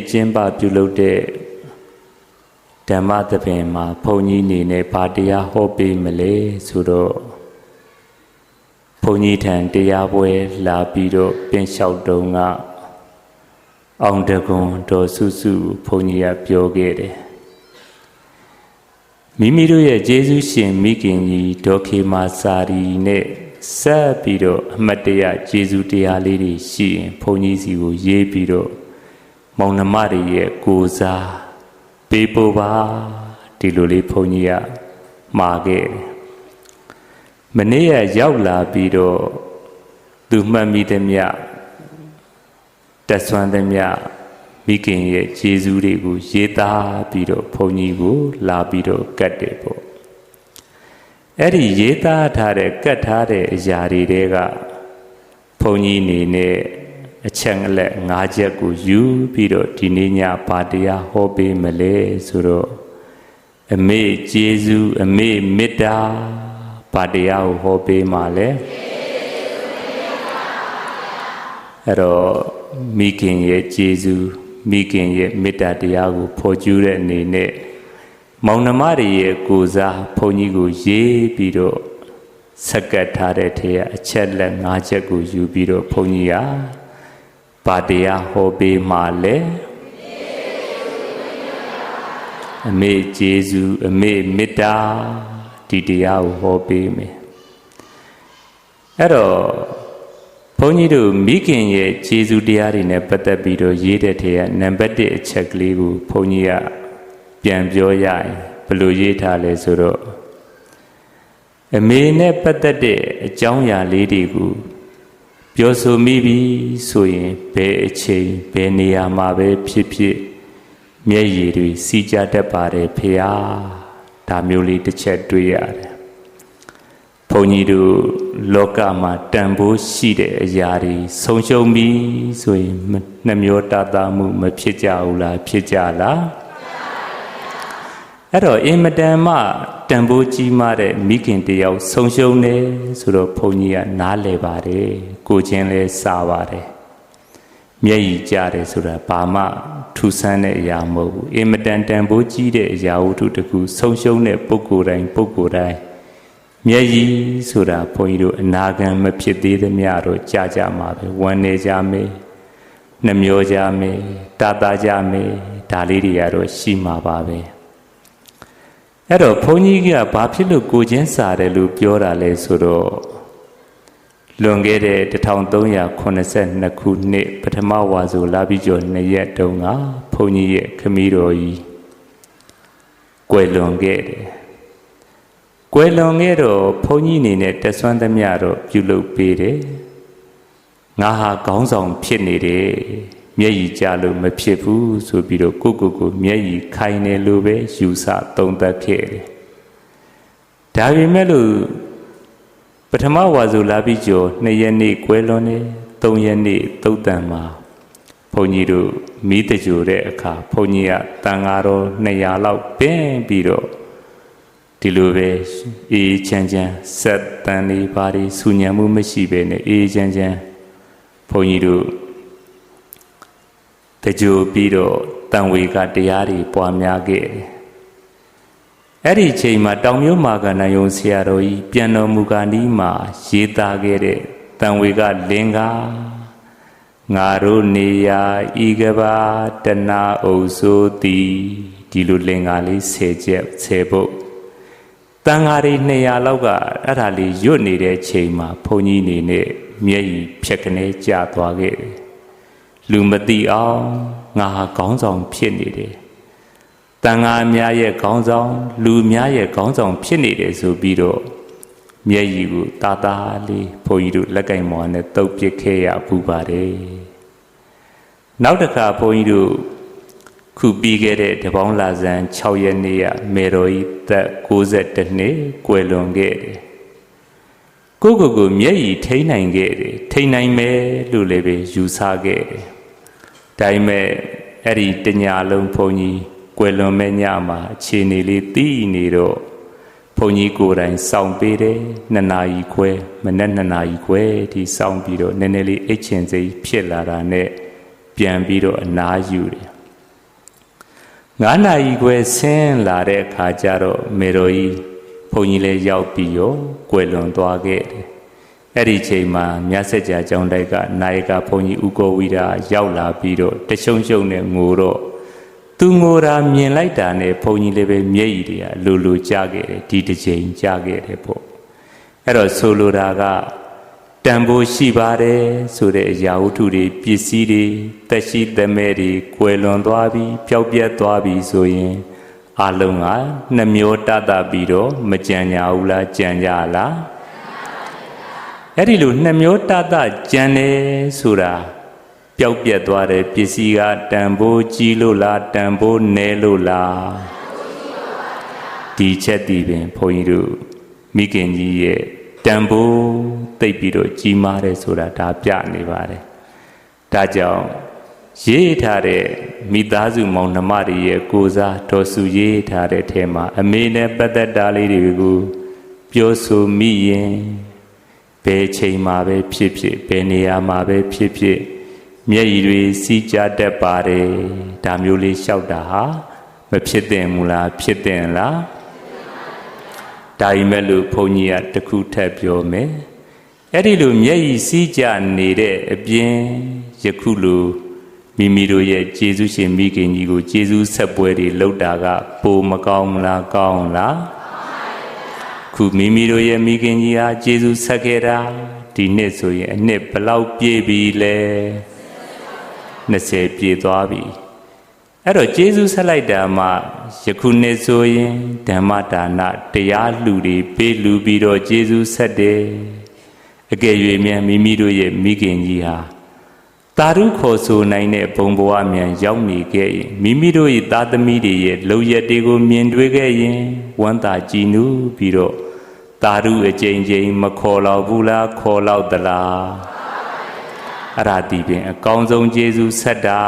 ကျင်းပပြုလုပ်တဲ့ဓမ္မသဘင်မှာဘုန်းကြီးနေနဲ့ဘာတရားဟောပေးမလဲဆိုတော့ဘုန်းကြီးထံတရားပွဲလာပြီးတော့ပင်လျှောက်တုံးကအောင်တကွန်တော်စုစုဘုန်းကြီးကပြောခဲ့တယ်မိမိတို့ရဲ့ကျေးဇူးရှင်မိခင်ကြီးဒေါခေမာစာရီနဲ့ဆက်ပြီးတော့အမတ်တရကျေးဇူးတရားလေးတွေရှိရင်ဘုန်းကြီးစီကိုရေးပြီးတော့မောင်နှမတွေရဲ့ကိုယ်စားပေးပို့ပါဒီလိုလေးဘုန်းကြီးကမှာခဲ့တယ်မနေ့ကရောက်လာပြီးတော့သူမှတ်မိသမျှတက်ဆွမ်းသမျှမိခင်ရဲ့ကျေးဇူးတွေကိုရေးသားပြီးတော့ဘုန်းကြီးကိုလာပြီးတော့ကတ်တယ်ပေါ့အဲ့ဒီရေးသားထားတဲ့ကတ်ထားတဲ့အရာတွေတဲကဘုန်းကြီးအနေနဲ့အချက်အလက်၅ချက်ကိုယူပြီးတော့ဒီနေ့ညဘာတရားဟောပေးမလဲဆိုတော့အမေကျေးဇူးအမေမေတ္တာဘာတရားကိုဟောပေးမှာလဲအဲ့တော့မိခင်ရဲ့ကျေးဇူးမိခင်ရဲ့မေတ္တာတရားကိုဖော်ကျူးတဲ့အနေနဲ့မောင်နှမတွေရဲ့ကိုယ်စားဘုန်းကြီးကိုရေးပြီးတော့ဆက်ကပ်ထားတဲ့ထဲကအချက်လက်၅ချက်ကိုယူပြီးတော့ဘုန်းကြီးကဘာတရားဟောပေးမှလဲအမေကျေးဇူးအမေမေတ္တာဒီတရားကိုဟောပေးမယ်အဲ့တော့ဘုန်းကြီးတို့မိခင်ရဲ့ကျေးဇူးတရားတွေနဲ့ပတ်သက်ပြီးတော့ရေးတဲ့ထဲကနံပါတ်1အချက်ကလေးကိုဘုန်းကြီးကပြန်ပြောရရင်ဘယ်လိုရေးထားလဲဆိုတော့အမေနဲ့ပတ်သက်တဲ့အကြောင်းအရာလေးတွေကိုပြောဆိုမိပြီဆိုရင်ဘယ်အချိန်ဘယ်နေရာမှာပဲဖြစ်ဖြစ်မျက်ရည်တွေစီးကြတတ်ပါတယ်ဖေဟာဒါမျိုးလေးတစ်ချက်တွေ့ရတယ်ဘုန်းကြီးတို့လောကမှာတန်ဖိုးရှိတဲ့အရာတွေဆုံးရှုံးပြီဆိုရင်နှမျောတသားမှုမဖြစ်ကြဘူးလားဖြစ်ကြလားအဲ့တော့အင်မတန်မှတန်ဖိုးကြီးမားတဲ့မိခင်တယောက်ဆုံးရှုံးတယ်ဆိုတော့ဘုန်းကြီးကနားလည်ပါတယ်ကိုချင်းလဲစားပါတယ်မျက်ရည်ကျတယ်ဆိုတာဘာမှထူဆန်းတဲ့အရာမဟုတ်ဘူးအင်မတန်တန်ဖိုးကြီးတဲ့အရာဝတ္ထုတစ်ခုဆုံးရှုံးတဲ့ပုဂ္ဂိုလ်တိုင်းမျက်ရည်ဆိုတာဘုန်းကြီးတို့အနာဂံမဖြစ်သေးသမျှတော့ကြာကြမှာပဲဝမ်းနေကြမယ်နှမျောကြမယ်တာတာကြမယ်ဒါလေးတွေကတော့ရှိမှာပါပဲအဲ့တော့ဘုန်းကြီးကဘာဖြစ်လို့ကိုချင်းစာတယ်လို့ပြောတာလဲဆိုတော့လွန်ခဲ့တဲ့1382ခုနှစ်ပထမဝါဆိုလာပြီးကျော်2ရက်တုန်းကဘုန်းကြီးရဲ့ခမည်းတော်ကြီးကွယ်လွန်ခဲ့တယ်ကွယ်လွန်ခဲ့တော့ဘုန်းကြီးအနေနဲ့တက်ဆွမ်းသမျှတော့ပြုလုပ်ပေးတယ်ငါဟာခေါင်းဆောင်ဖြစ်နေတယ်မျက်ရည်ကျလို့မဖြစ်ဘူးဆိုပြီးတော့ကိုမျက်ရည်ခိုင်တယ်လို့ပဲယူဆသုံးသပ်ခဲ့တယ်ဒါပေမဲ့လို့ပထမဝါဆိုလာပြီးကျော်2ရက်နေ့ကွယ်လွန်တယ်3ရက်နေ့သုတ်တန်မှာဘုန်းကြီးတို့မိတကြိုတဲ့အခါဘုန်းကြီးကတန်ဃာတော်200လောက်ပင်းပြီးတော့ဒီလိုပဲအေးချမ်းချမ်းဆက်တန်လေးပါးဆူညံမှုမရှိပဲနဲ့အေးချမ်းချမ်းဘုန်းကြီးတို့တကြိုပြီးတော့တန်ဝေကတရားတွေပွားများခဲ့တယ်အဲ့ဒီချိန်မှာတောင်မြို့မာကဏယုံဆရာတော်ကြီးပြန်တော်မူကာနီးမှာရေးသားခဲ့တဲ့တန်ဝေကလင်္ကာငါတို့နေရာဤကဘာတနာအုပ်ဆိုသည်ဒီလိုလင်္ကာလေး10ချက်10ပုဒ်တန်ဃာတွေ200လောက်ကအဲ့ဒါလေးရွတ်နေတဲ့ချိန်မှာဘုန်းကြီးနေနဲ့မျက်ရည်ဖြက်ကနေကျသွားခဲ့တယ်လူမသိအောင်ငါဟာခေါင်းဆောင်ဖြစ်နေတယ်တန်ဃာများရဲ့ခေါင်းဆောင်လူများရဲ့ခေါင်းဆောင်ဖြစ်နေတယ်ဆိုပြီးတော့မျက်ရည်ကိုတာတာလေးဘုန်းကြီးတို့လက်ကင်မော်နဲ့တုပ်ပစ်ခဲ့ရပူပါတယ်နောက်တစ်ခါဘုန်းကြီးတို့ခုပြီးခဲ့တဲ့တပေါင်းလာဇန်6ရက်နေ့ကမေတော်ကြီးသက်62နှစ်ကွယ်လွန်ခဲ့တယ်ကိုမျက်ရည်ထိန်းနိုင်ခဲ့တယ်ထိန်းနိုင်မယ်လို့လည်းပဲယူဆခဲ့တယ်ဒါပေမဲ့အဲ့ဒီတညာလုံးဘုန်းကြီးကွယ်လွန်မဲ့ညမှာအခြေအနေလေးသိနေတော့ဘုန်းကြီးကိုယ်တိုင်စောင့်ပေးတယ်2နာရီခွဲမနေ့2နာရီခွဲဒီစောင့်ပြီးတော့နည်းနည်းလေးအိတ်ချင်စိတ်ဖြစ်လာတာနဲ့ပြန်ပြီးတော့အနားယူတယ် 9 နာရီခွဲဆင်းလာတဲ့အခါကျတော့မေတော်ကြီးဘုန်းကြီးလည်းရောက်ပြီးရောကွယ်လွန်သွားခဲ့တယ်အဲ့ဒီချိန်မှာမြတ်ဆက်ကြာကျောင်းတိုက်ကနာယကဘုန်းကြီးဦးကိုဝိဒရောက်လာပြီးတော့တရှုံရှုံနဲ့ငိုတော့သူငိုတာမြင်လိုက်တာနဲ့ဘုန်းကြီးလည်းပဲမျက်ရည်တွေကလူကျခဲ့တယ်ဒီတစ်ချိန်ကျခဲ့တယ်ပေါ့အဲ့တော့ဆိုလိုတာကတန်ဖိုးရှိပါတယ်ဆိုတဲ့အရာဝတ္ထုတွေပစ္စည်းတွေသက်ရှိသက်မဲ့တွေကွယ်လွန်သွားပြီးပျောက်ပြတ်သွားပြီးဆိုရင်အလုံးကနှမျိုးတတ်ပြီးတော့မကြံကြဘူးလားကြံကြလားအဲ့ဒီလိုနှမျိုးတတ်ကြံတယ်ဆိုတာပျောက်ပြတ်သွားတဲ့ပစ္စည်းကတန်ဖိုးကြီးလို့လားတန်ဖိုးနည်းလို့လားဒီချက်တည်ပင်ဘုန်းကြီးတို့မိခင်ကြီးရဲ့တန်ဖိုးသိပ်ပြီးတော့ကြီးမားတယ်ဆိုတာဒါပြနေပါတယ်ဒါကြောင့်ရေးထားတဲ့မိသားစုမောင်နှမတွေရဲ့ကိုယ်စားတော်စုရေးထားတဲ့ထဲမှာအမေနဲ့ပတ်သက်တာလေးတွေကိုပြောဆိုမိရင်ဘယ်ချိန်မှာပဲဖြစ်ဖြစ်ဘယ်နေရာမှာပဲဖြစ်ဖြစ်မျက်ရည်တွေစီးကြတတ်ပါတယ်ဒါမျိုးလေးလျှောက်တာဟာမဖြစ်သင့်ဘူးလားဖြစ်သင့်လားဒါပေမဲ့လို့ဘုန်းကြီးကတခုထပ်ပြောမယ်အဲ့ဒီလိုမျက်ရည်စီးကြနေတဲ့အပြင်ယခုလိုမိမိတို့ရဲ့ကျေးဇူးရှင်မိခင်ကြီးကိုကျေးဇူးဆက်ပွဲတွေလုပ်တာကပိုမကောင်းလားကောင်းလားခုမိမိတို့ရဲ့မိခင်ကြီးဟာကျေးဇူးဆက်ခဲ့တာဒီနှစ်ဆိုရင်အနှစ်ဘယ်လောက်ပြည့်ပြီလဲ20ပြည့်သွားပြီအဲ့တော့ကျေးဇူးဆက်လိုက်တာမှယခုနှစ်ဆိုရင်ဓမ္မဒါနတရားလှူတွေပေးလှူပြီးတော့ကျေးဇူးဆက်တယ်အကယ်၍မြန်မိမိတို့ရဲ့မိခင်ကြီးဟာသာဓုခေါ်ဆိုနိုင်တဲ့ဘုံဘဝမြန်ရောက်နေခဲ့ရင်မိမိတို့၏သားသမီးတွေရဲ့လုံရက်တွေကိုမြင်တွေ့ခဲ့ရင်ဝမ်းသာကြည်နူးပြီးတော့သာဓုအကျဉ်းချင်းမခေါ်တော့ဘူးလားခေါ်တော့သလားအဲ့ဒါဒီပင်အကောင်းဆုံးကျေးဇူးဆက်တာ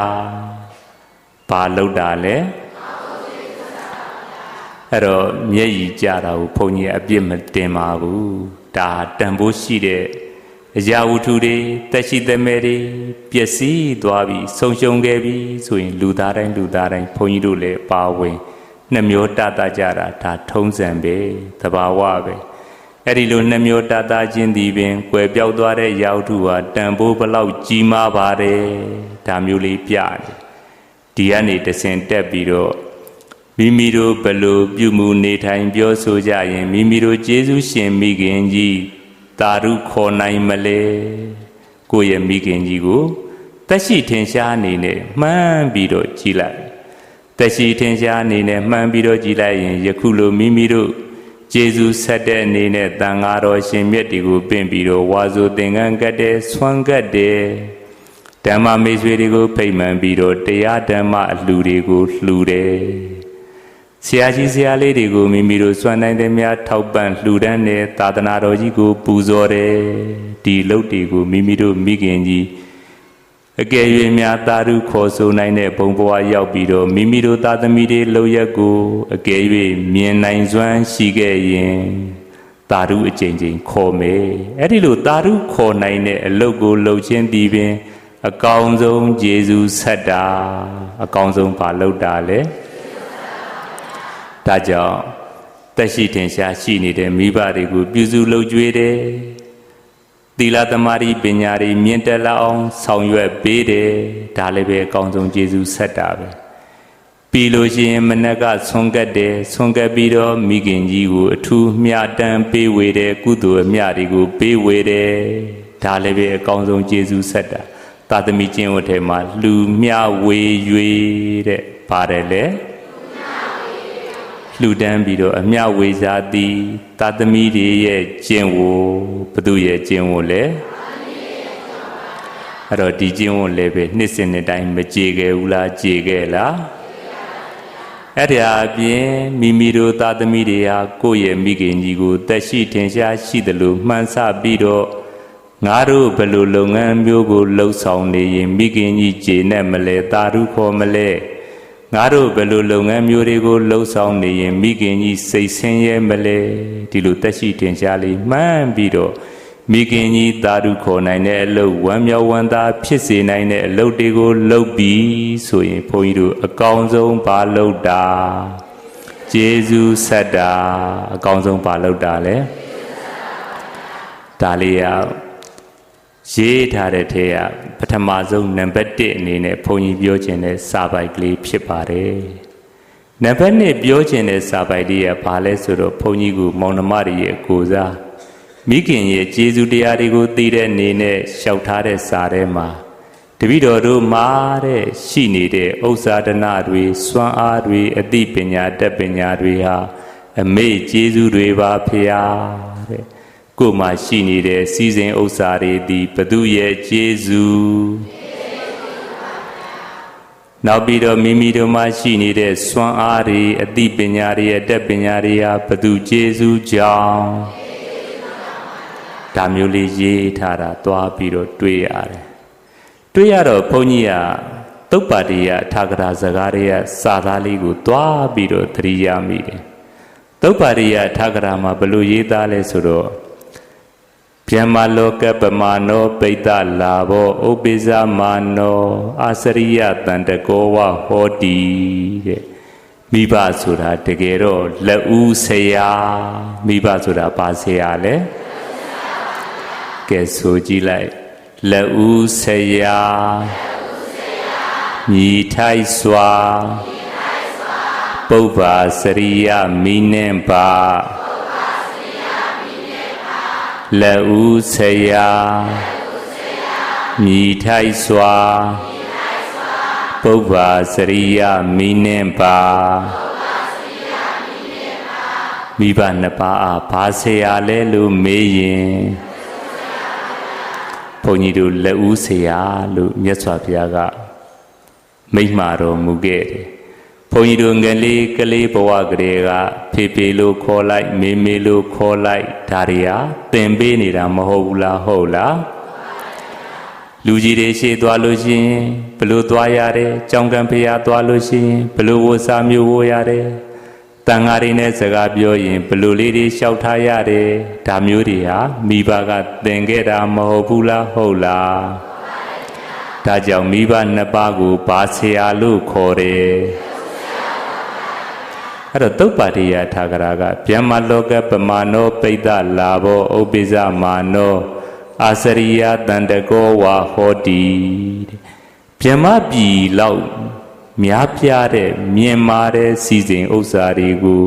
ဘာလုပ်တာလဲအဲ့တော့မျက်ရည်ကြတာကိုဘုန်းကြီးအပြစ်မတင်ပါဘူးဒါတန်ဖိုးရှိတဲ့အရာဝတ္ထုတွေသက်ရှိသက်မဲ့တွေပျက်စီးသွားပြီးဆုံးရှုံးခဲ့ပြီဆိုရင်လူသားတိုင်းဘုန်းကြီးတို့လည်းပါဝင်နှမျိုးတတ်ကြတာဒါထုံးစံပဲသဘာဝပဲအဲ့ဒီလိုနှမျိုးတတ်ခြင်းဒီပင်ကွယ်ပြောက်သွားတဲ့ရာဝတ္ထုဟာတန်ဖိုးဘလောက်ကြီးမားပါတယ်ဒါမျိုးလေးပြတယ်ဒီကနေတဆင်တက်ပြီးတော့မိမိတို့ဘလို့ပြုမှုနေထိုင်ပြောဆိုကြရင်မိမိတို့ကျေးဇူးရှင်မိခင်ကြီးသာဓုခေါ်နိုင်မလဲကိုယ့်ရဲ့မိခင်ကြီးကိုသက်ရှိထင်ရှားအနေနဲ့မှန်းပြီးတော့ကြည်လိုက်သက်ရှိထင်ရှားအနေနဲ့မှန်းပြီးတော့ကြည်လိုက်ရင်ယခုလိုမိမိတို့ကျေးဇူးဆက်တဲ့အနေနဲ့တန်ဃာတော်ရှင်မြတ်တွေကိုပင့်ပြီးတော့ဝါဆိုသင်္ကန်းကတ်တယ်ဆွမ်းကတ်တယ်ဓမ္မမေဆွေတွေကိုဖိတ်မှန်ပြီးတော့တရားဓမ္မအလှူတွေကိုလှူတယ်ဆရာကြီးဆရာလေးတွေကိုမိမိတို့စွမ်းနိုင်တဲ့များထောက်ပံ့လှူဒန်းတဲ့သာသနာတော်ကြီးကိုပူဇော်တယ်ဒီလုပ်တွေကိုမိမိတို့မိခင်ကြီးအကယ်၍များသာဓုခေါ်ဆိုနိုင်တဲ့ဘုံဘဝရောက်ပြီးတော့မိမိတို့သားသမီးတွေလောက်ရက်ကိုအကယ်၍မြင်နိုင်စွမ်းရှိခဲ့ရင်သာဓုအကျဉ်းချင်းခေါ်မယ်အဲ့ဒီလိုသာဓုခေါ်နိုင်တဲ့အလုပ်ကိုလုပ်ခြင်းဒီပင်အကောင်းဆုံးယေရှုဆက်တာအကောင်းဆုံးဘာလုပ်တာလဲဒါကြောင့်သက်ရှိထင်ရှားရှိနေတဲ့မိဘတွေကိုပြုစုလုပ်ကြွေးတယ်သီလသမာဓိပညာတွေမြင့်တက်လာအောင်ဆောင်ရွက်ပေးတယ်ဒါလည်းပဲအကောင်းဆုံးယေရှုဆက်တာပဲပြီးလို့ရှိရင်မနက်ကဆွမ်းကတ်တယ်ဆွမ်းကတ်ပြီးတော့မိခင်ကြီးကိုအထူးမြတ်တမ်းပေးဝေတယ်ကုသိုလ်အမြတ်တွေကိုပေးဝေတယ်ဒါလည်းပဲအကောင်းဆုံးယေရှုဆက်တာသာသမီကျင့်ဝတ်ထဲမှာလူမြဝေ၍တဲ့ပါတယ်လေလှူဒန်းပြီးတော့အမြဝေစားသည်သာသမီတွေရဲ့ကျင့်ဝတ်ဘသူရဲ့ကျင့်ဝတ်လဲအဲ့တော့ဒီကျင့်ဝတ်လည်းပဲနှစ်စဉ်နှစ်တိုင်းမကြေခဲ့ဘူးလားကြေခဲ့လားအဲ့ဒါအပြင်မိမိတို့သာသမီတွေဟာကိုယ့်ရဲ့မိခင်ကြီးကိုသက်ရှိထင်ရှားရှိတယ်လို့မှန်းဆပြီးတော့ငါတို့ဘယ်လိုလုပ်ငန်းမျိုးကိုလှုပ်ဆောင်နေရင်မိခင်ကြီးကျေနပ်မလဲသာဓုခေါ်မလဲငါတို့ဘယ်လိုလုပ်ငန်းမျိုးတွေကိုလှုပ်ဆောင်နေရင်မိခင်ကြီးစိတ်ဆင်းရဲမလဲဒီလိုသက်ရှိထင်ရှားလေးမှန်းပြီးတော့ မိခင်ကြီးသာဓုခေါ်နိုင်တဲ့အလုပ်ဝမ်းမြောက်ဝမ်းသာဖြစ်စေနိုင်တဲ့အလုပ်တွေကိုလုပ်ပြီးဆိုရင်ဘုန်းကြီးတို့အကောင်းဆုံးဘာလုပ်တာကျေးဇူးဆက်တာအကောင်းဆုံးဘာလုပ်တာလဲဒါလေးရရေးထားတဲ့ထဲကပထမဆုံးနံပါတ်1အနေနဲ့ဘုန်းကြီးပြောခြင်းတဲ့စာပိုက်ကလေးဖြစ်ပါတယ်နံပါတ်2ပြောခြင်းတဲ့စာပိုက်လေးကဘာလဲဆိုတော့ဘုန်းကြီးကမောင်နှမတွေရဲ့ကိုစားမိခင်ရဲ့ကျေးဇူးတရားတွေကိုသိတဲ့အနေနဲ့လျှောက်ထားတဲ့စာထဲမှာတပည့်တော်တို့မှာတဲ့ရှိနေတဲ့ဥစ္စာဒနာတွေစွမ်းအားတွေအသိပညာတတ်ပညာတွေဟာအမေကျေးဇူးတွေပါဖေဟာတဲ့ကိုယ်မှာရှိနေတဲ့စီစဉ်ဥစ္စာတွေဒီဘသူရဲ့ကျေးဇူးနောက်ပြီးတော့မိမိတို့မှာရှိနေတဲ့စွမ်းအားတွေအသိပညာတွေအတတ်ပညာတွေဟာဘသူကျေးဇူးကြောင့်ဒါမျိုးလေးရေးထားတာသွားပြီးတော့တွေ့ရတယ်တွေ့ရတော့ဘုန်းကြီးကသုပ္ပါတိယထာဂရစကားတွေကစာသားလေးကိုသွားပြီးတော့သတိရမိတယ်သုပ္ပါတိယထာဂရမှာဘလို့ရေးသားလဲဆိုတော့ဗျမ္မာလောကပမာနောပိတ္တလာဘောဥပိ္ပဇမာနောအာစရိယတန္တကောဝဟောတိတဲ့မိဘဆိုတာတကယ်တော့လက်ဦးဆရာမိဘဆိုတာဘာဆရာလဲကဲဆိုကြည့်လိုက်လက်ဦးဆရာမြည်ထိုက်စွာပုဗ္ဗာစရိယမိနှင့်ပါလက်ဦးဆရာမြည်ထိုက်စွာပုဗ္ဗာစရိယမိနှင့်ပါမိဘနှစ်ပါးအားဘာဆရာလဲလို့မေးရင်ဘုန်းကြီးတို့လက်ဦးဆရာလို့မြတ်စွာဘုရားကမိန့်မှာတော်မူခဲ့တယ်ဘုန်းကြီးတို့ငယ်လေးကလေးဘဝကလေးကဖေဖေလို့ခေါ်လိုက်မေမေလို့ခေါ်လိုက်ဒါတွေဟာသင်ပေးနေတာမဟုတ်ဘူးလားဟုတ်လားလူကြီးတွေရှေ့သွားလို့ရှိရင်ဘလို့သွားရတယ်ကြောင်းကံဖရာသွားလို့ရှိရင်ဘလို့ဝတ်စားမျိုးဝတ်ရတယ်တန်ဃာတွေနဲ့စကားပြောရင်ဘလို့လေးတွေလျှောက်ထားရတယ်ဒါမျိုးတွေဟာမိဘကသင်ခဲ့တာမဟုတ်ဘူးလားဟုတ်လားဒါကြောင့်မိဘနှစ်ပါးကိုဘာဆရာလို့ခေါ်တယ်အဲ့တော့သုပ္ပါတိယထာဂရကဗျမ္မာလောကပမာနောပိတ္တလာဘောဥပိ္ပဇမာနောအာစရိယတန္တကောဝါဟောတိဗျမ္မာပြည်လောက်များပြားတဲ့မြင်မာတဲ့စီစဉ်ဥစ္စာတွေကို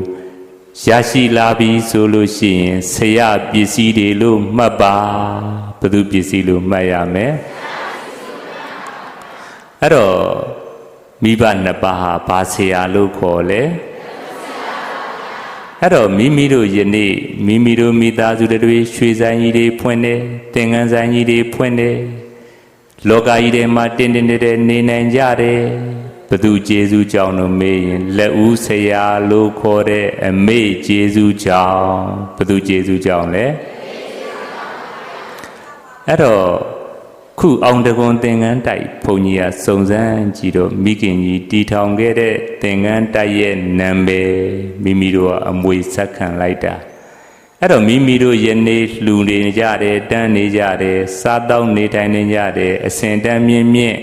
ရရှိလာပြီဆိုလို့ရှိရင်ဆရာပစ္စည်းတွေလို့မှတ်ပါဘယ်သူပစ္စည်းလို့မှတ်ရမယ်အဲ့တော့မိဘနှစ်ပါးဟာဘာဆရာလို့ခေါ်လဲအဲ့တော့မိမိတို့ယနေ့မိမိတို့မိသားစုတွေရွှေဆိုင်ကြီးတွေဖွင့်တယ်သင်္ကန်းဆိုင်ကြီးတွေဖွင့်တယ်လောကကြီးထဲမှာတင်းတင်းတဲနေနိုင်ကြတယ်ဘသူကျေးဇူးကြောင့်လို့မေးရင်လက်ဦးဆရာလို့ခေါ်တဲ့အမေကျေးဇူးကြောင့်ဘသူကျေးဇူးကြောင့်လဲအဲ့တော့ခုအောင်တကွန်သင်္ကန်းတိုက်ဘုန်းကြီးကစုံစမ်းကြည့်တော့မိခင်ကြီးတီထောင်ခဲ့တဲ့သင်္ကန်းတိုက်ရဲ့နာမည်မိမိတို့ကအမွေဆက်ခံလိုက်တာအဲ့တော့မိမိတို့ယနေ့လှူနေကြတယ်တန်းနေကြတယ်စားတောက်နေထိုင်နေကြတယ်အစဉ်တန်းမြင့်မြင့်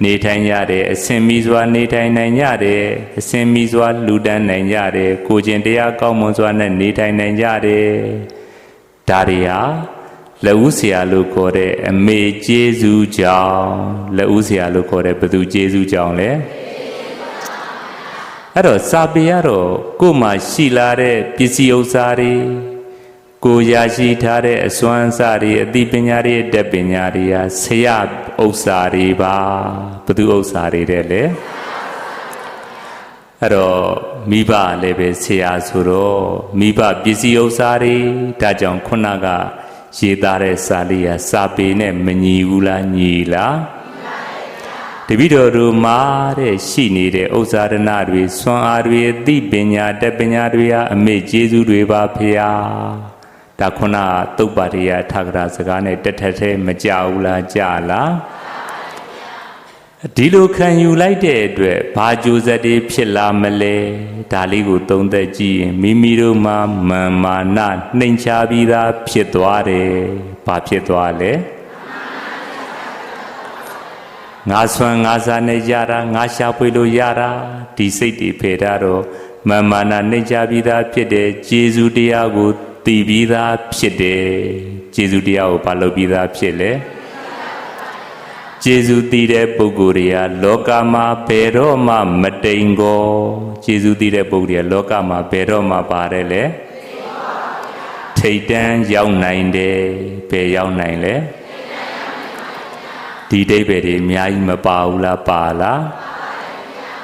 နေထိုင်ကြတယ်အစဉ်မီစွာနေထိုင်နိုင်ကြတယ်အစဉ်မီစွာလူတန်းနိုင်ကြတယ်ကိုကျင်တရားကောင်းမွန်စွာနဲ့နေထိုင်နိုင်ကြတယ်ဒါတွေဟာလက်ဦးဆရာလို့ခေါ်တဲ့အမေကျေးဇူးကြောင့်လက်ဦးဆရာလို့ခေါ်တဲ့ဘသူကျေးဇူးကြောင့်လဲအဲ့တော့စာပေရတော့ကိုယ်မှာရှိလာတဲ့ပစ္စည်းဥစ္စာတွေကိုရရှိထားတဲ့အစွမ်းအစတွေအသိပညာတွေအတတ်ပညာတွေဟာဆရာဥစ္စာတွေပါဘသူဥစ္စာတွေတဲ့လေအဲ့တော့မိဘလည်းပဲဆရာဆိုတော့မိဘပစ္စည်းဥစ္စာတွေဒါကြောင့်ခုနကရေးသားတဲ့စာလေးဟာစာပေနဲ့မညီဘူးလားညီလားတပည့်တော်တို့မှာတဲ့ရှိနေတဲ့ဥစ္စာဒနာတွေစွမ်းအားတွေအသိပညာတတ်ပညာတွေဟာအမေကျေးဇူးတွေပါဖေဟာဒါခုနသုပ္ပါတိယထာဂရစကားနဲ့တထက်ထဲမကြဘူးလားကြလားဒီလိုခံယူလိုက်တဲ့အတွက်ဘာကြိုးစားတွေဖြစ်လာမလဲဒါလေးကိုသုံးသပ်ကြည့်ရင်မိမိတို့မှာမာနနှိမ်ချပြီးသားဖြစ်သွားတယ် ဘာဖြစ်သွားလဲငါဆွမ်းငါစားနဲ့ရတာငါရှာဖွေလို့ရတာဒီစိတ်တွေဖယ်ထားတော့မာနနှိမ့်ချပြီးသားဖြစ်တယ်ကျေးဇူးတရားကိုသိပြီးသားဖြစ်တယ်ကျေးဇူးတရားကိုဘာလို့ပြီးသားဖြစ်လဲကျေးဇူးတည်တဲ့ပုဂ္ဂိုလ်တွေကလောကမှာဘယ်တော့မှမတိမ်ကောကျေးဇူးတည်တဲ့ပုဂ္ဂိုလ်တွေကလောကမှာဘယ်တော့မှပါတယ်လေထိတ်တန်းရောက်နိုင်တယ်ဘယ်ရောက်နိုင်လဲဒီအိဗယ်တွေအများကြီးမပါဘူးလားပါလား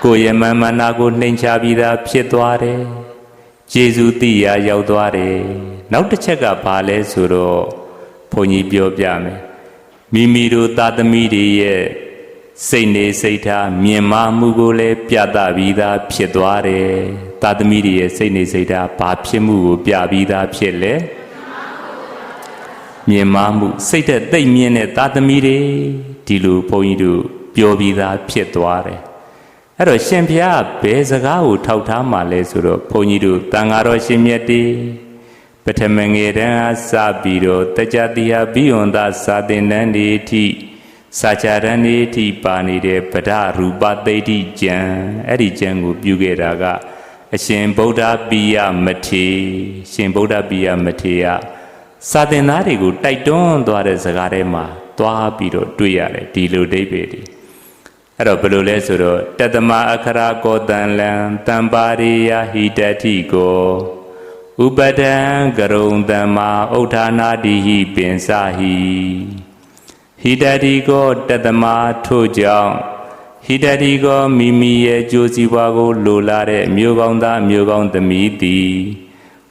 ကိုယ်ရဲ့မာနကိုနှိမ်ချပြီးသားဖြစ်သွားတယ်ကျေးဇူးတည်ရာရောက်သွားတယ်နောက်တစ်ချက်ကဘာလဲဆိုတော့ဘုန်းကြီးပြောပြမယ်မိမိတို့သားသမီးတွေရဲ့စိတ်နေစိတ်ထားမြင်မာမှုကိုလည်းပြသပြီးသားဖြစ်သွားတယ်သားသမီးတွေရဲ့စိတ်နေစိတ်ထားဘာဖြစ်မှုကိုပြပြီးသားဖြစ်လဲမြင်မာမှုစိတ်သက်သိမ့်မြင်တဲ့သားသမီးတွေဒီလိုဘုန်းကြီးတို့ပြောပြီးသားဖြစ်သွားတယ်အဲ့တော့ရှင်ဘုရားဘယ်စကားကိုထောက်ထားမှလဲဆိုတော့ဘုန်းကြီးတို့တန်ဃာတော်ရှင်မြတ်တွေပထမငယ်တန်းအားစပြီးတော့တကြတိဟာဘိယွန်သာစာသင်တန်းတွေအထိစာချတန်းတွေအထိပါနေတဲ့ဗဒရူပသိဋ္ဌိကျမ်းအဲ့ဒီကျမ်းကိုပြုခဲ့တာကအရှင်ဗုဒ္ဓပိယမထေရရှင်ဗုဒ္ဓပိယမထေရစာသင်သားတွေကိုတိုက်တွန်းသွားတဲ့စကားထဲမှာသွားပြီးတော့တွေ့ရတယ်ဒီလိုအိဗယ်တွေအဲ့တော့ဘယ်လိုလဲဆိုတော့တတမအခရာကောတန်လံတံပါရိယဟိတတိကိုဥပဒံကရုံတမ္မာဥဋ္ဌာနာတိဟိပင်စာဟိဟိတတိကိုတတမထို့ကြောင့်ဟိတတိကိုမိမိရဲ့ကြိုးစည်းပွားကိုလိုလားတဲ့မျိုးကောင်းသားမျိုးကောင်းသမီးသည်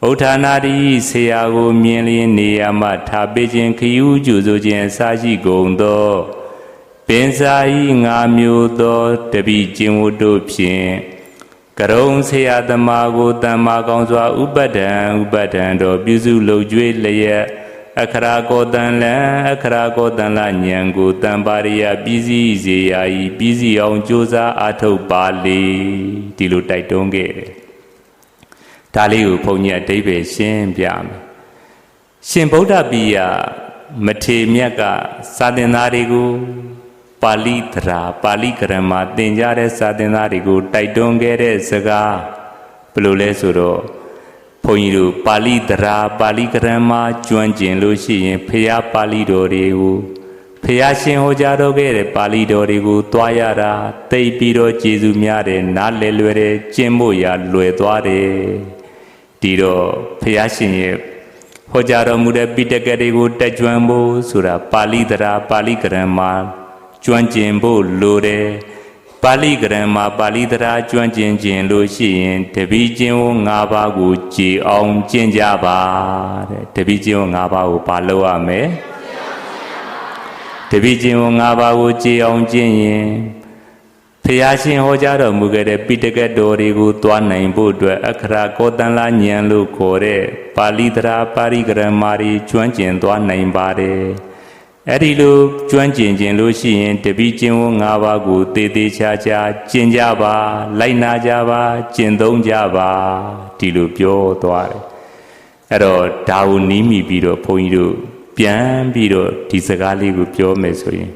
ဥဋ္ဌာနာတိဆရာကိုမြင်လျင်နေရာမှထားပေးခြင်းခယူးကျူဆိုခြင်းအစရှိကုန်သောပင်စာဤငါမျိုးသောတပိကျင်ဝတ္တုဖြင့်ကရုံဆရာသမားကိုတမ္မာကောင်းစွာဥပဒံတော်ပြုစုလုပ်ကြွေးလျက်အခရာကောတန်လံအခရာကောတန်လဉာဏ်ကိုတံပါရိယပြည်စည်းစေရာဤပြည်စည်းအောင်ကြိုးစားအားထုတ်ပါလေဒီလိုတိုက်တွန်းခဲ့တယ်ဒါလေးကိုဘုန်းကြီးအဓိပ္ပာယ်ရှင်းပြမယ်ရှင်ဗုဒ္ဓပိယမထေရမြတ်ကစာသင်သားတွေကိုပါဠိသရာပါဠိဂရမသင်ကြားတဲ့စာသင်သားတွေကိုတိုက်တွန်းခဲ့တဲ့စကားဘယ်လိုလဲဆိုတော့ဘုန်းကြီးတို့ပါဠိသရာပါဠိဂရမကျွမ်းကျင်လို့ရှိရင်ဖျားပါဠိတော်တွေကိုဖျားရှင်ဟောကြားတော်ခဲ့တဲ့ပါဠိတော်တွေကိုသွားရတာသိပြီးတော့ကျေးဇူးများတယ်နားလည်လွယ်တယ်ကျင့်ဖို့ရာလွယ်သွားတယ်ဒီတော့ဖျားရှင်ရဲ့ဟောကြားတော်မူတဲ့ပိဋကတ်တွေကိုတက်ကြွဖို့ဆိုတာပါဠိသရာပါဠိဂရမကျွမ်းကျင်ဖို့လိုတယ်ပါဠိဂရမပါဠိသရာကျွမ်းကျင်ခြင်းလို့ရှိရင်တပိကျင့်ဝတ်၅ပါးကိုကြည်အောင်ကျင့်ကြပါတဲ့တပိကျင့်ဝတ်၅ပါးကိုဘာလုပ်ရမလဲတပိကျင့်ဝတ်၅ပါးကိုကြည်အောင်ကျင့်ရင်ဖျားရှင်ဟောကြားတော်မူခဲ့တဲ့ပိဋကတ်တော်တွေကိုသွားနိုင်ဖို့အတွက်အခရာကောတန်လဉာဏ်လို့ခေါ်တဲ့ပါဠိသရာပါဠိဂရမတွေကျွမ်းကျင်သွားနိုင်ပါတယ်အဲ့ဒီလိုကျွမ်းကျင်ခြင်းလို့ရှိရင်တပိကျင့်ဝတ်၅ပါးကိုသေသေးချာချာကျင့်ကြပါလိုက်နာကြပါကျင့်သုံးကြပါဒီလိုပြောသွားတယ်အဲ့တော့ဒါကိုနီးမိပြီးတော့ဘုန်းကြီးတို့ပြန်ပြီးတော့ဒီစကားလေးကိုပြောမယ်ဆိုရင်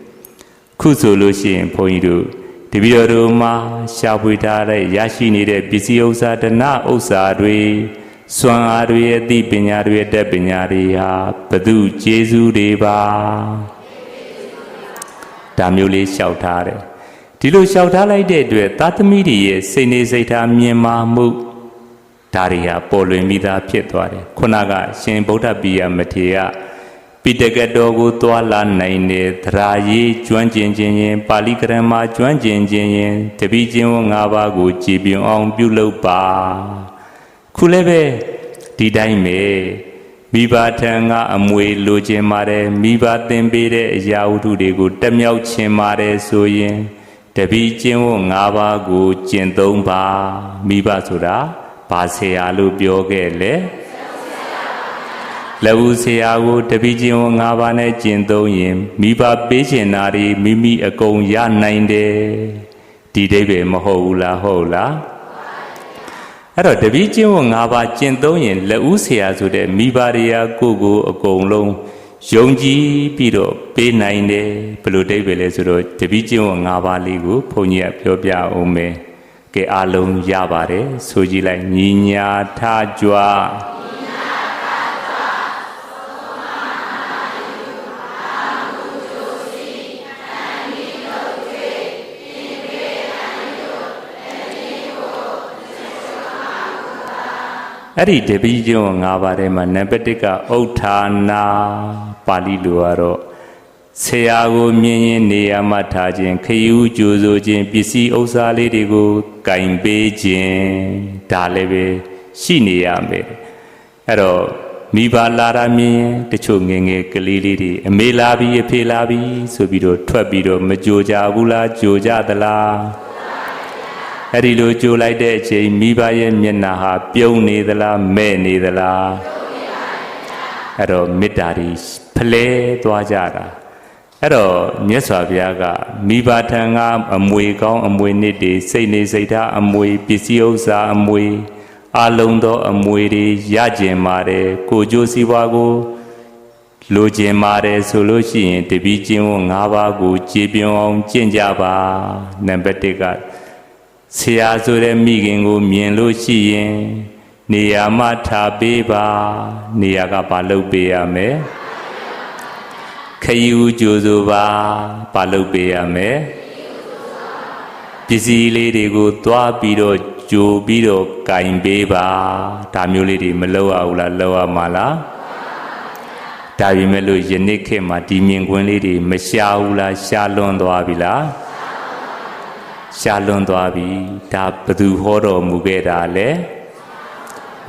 ခုဆိုလို့ရှိရင်ဘုန်းကြီးတို့တပည့်တော်တို့မှာရှားဖွေထားတဲ့ရရှိနေတဲ့ပစ္စည်းဥစ္စာတဏှဥစ္စာတွေစွမ်းအားတွေအသိပညာတွေအတတ်ပညာတွေဟာဘု து ကျေးဇူးတွေပါဒါမျိုးလေးလျှောက်ထားတယ်ဒီလိုလျှောက်ထားလိုက်တဲ့အတွက်သာသမီတွေရဲ့စိတ်နေစိတ်ထားမြင်မာမှုဒါတွေဟာပေါ်လွင်ပြီးသားဖြစ်သွားတယ်ခုနကရှင်ဗုဒ္ဓပိယမထေရပိဋကတ်တော်ကိုသွာလာနိုင်တဲ့သရာရေးကျွမ်းကျင်ခြင်းရင်ပါဠိဂရမကျွမ်းကျင်ခြင်းရင်တပိကျင့်ဝတ်၅ပါးကိုကြည်ပြွန်အောင်ပြုလုပ်ပါခုလည်းပဲဒီတိုင်းပဲမိဘထံကအမွေလိုခြင်းပါတယ်မိဘသင်ပေးတဲ့အရာဝတ္ထုတွေကိုတက်မြောက်ခြင်းပါတယ်ဆိုရင်တပိကျင့်ဝတ်၅ပါးကိုကျင့်သုံးပါမိဘဆိုတာဘာဆရာလို့ပြောခဲ့လဲလက်ဦးဆရာကိုတပိကျင့်ဝတ်၅ပါးနဲ့ကျင့်သုံးရင်မိဘပေးခြင်းနာတွေမိမိအကုန်ရနိုင်တယ်ဒီအိဗယ်မဟုတ်ဘူးလားဟုတ်လားအဲ့တော့တပိကျင့်ဝတ်၅ပါးကျင့်သုံးရင်လက်ဦးဆရာဆိုတဲ့မိဘတွေကကိုယ့်ကိုအကုန်လုံး ယုံကြည်ပြီးတော့ပေးနိုင်တယ်ဘယ်လိုတိတ်ပဲလဲဆိုတော့တပည့်ချင်းဝ၅ပါးလေးကိုဘုန်းကြီးကပြောပြအောင်မယ်ကဲအားလုံးရပါတယ်ဆိုကြည့်လိုက်ညီညာထကြွအဲ့ဒီတပည့်ချင်း၅ပါးထဲမှာနံပါတ်1ကဥဋ္ဌာနာပါဠိလိုကတော့ဆရာကိုမြင်ရင်နေရာမှာထားခြင်းခရီးကြိုဆိုခြင်းပစ္စည်းဥစ္စာလေးတွေကိုကင်ပေးခြင်းဒါလည်းပဲရှိနေရမယ်အဲ့တော့မိဘလာတာမြင်တချို့ငယ်ငယ်ကလေးလေးတွေအမေလာပြီအဖေလာပြီဆိုပြီးတော့ထွက်ပြီးတော့မကြိုကြဘူးလားကြိုကြသလားအဲ့ဒီလိုကြိုလိုက်တဲ့အချိန်မိဘရဲ့မျက်နှာဟာပြုံးနေသလားမဲ့နေသလားအဲ့တော့မေတ္တာတွေဖလဲသွားကြတာအဲ့တော့မြတ်စွာဘုရားကမိဘထံကအမွေကောင်းအမွေနစ်တွေစိတ်နေစိတ်ထားအမွေပစ္စည်းဥစ္စာအမွေအလုံးသောအမွေတွေရကျင်ပါတယ်ကိုကြိုးစည်းပွားကိုလိုချင်ပါတယ်ဆိုလို့ရှိရင်တပည့်ချင်းဝ၅ပါးကိုကြည်ပြောင်းအောင်ကျင့်ကြပါနံပါတ်1ကဆရာဆိုတဲ့မိခင်ကိုမြင်လို့ရှိရင်နေရာမှာထားပေးပါနေရာကဘာလုပ်ပေးရမလဲခရီးကြိုဆိုပါဘာလုပ်ပေးရမလဲပစ္စည်းလေးတွေကိုသွားပြီးတော့ကြိုပြီးတော့ကင်ပေးပါဒါမျိုးလေးတွေမလုပ်ရဘူးလားလုပ်ရမှာလားဒါပေမဲ့လို့ယနေ့ခေတ်မှာဒီမြင်ကွင်းလေးတွေမရှာဘူးလားရှာလွန်သွားပြီလားရှာလွန်သွားပြီဒါဘသူဟောတော်မူခဲ့တာလဲ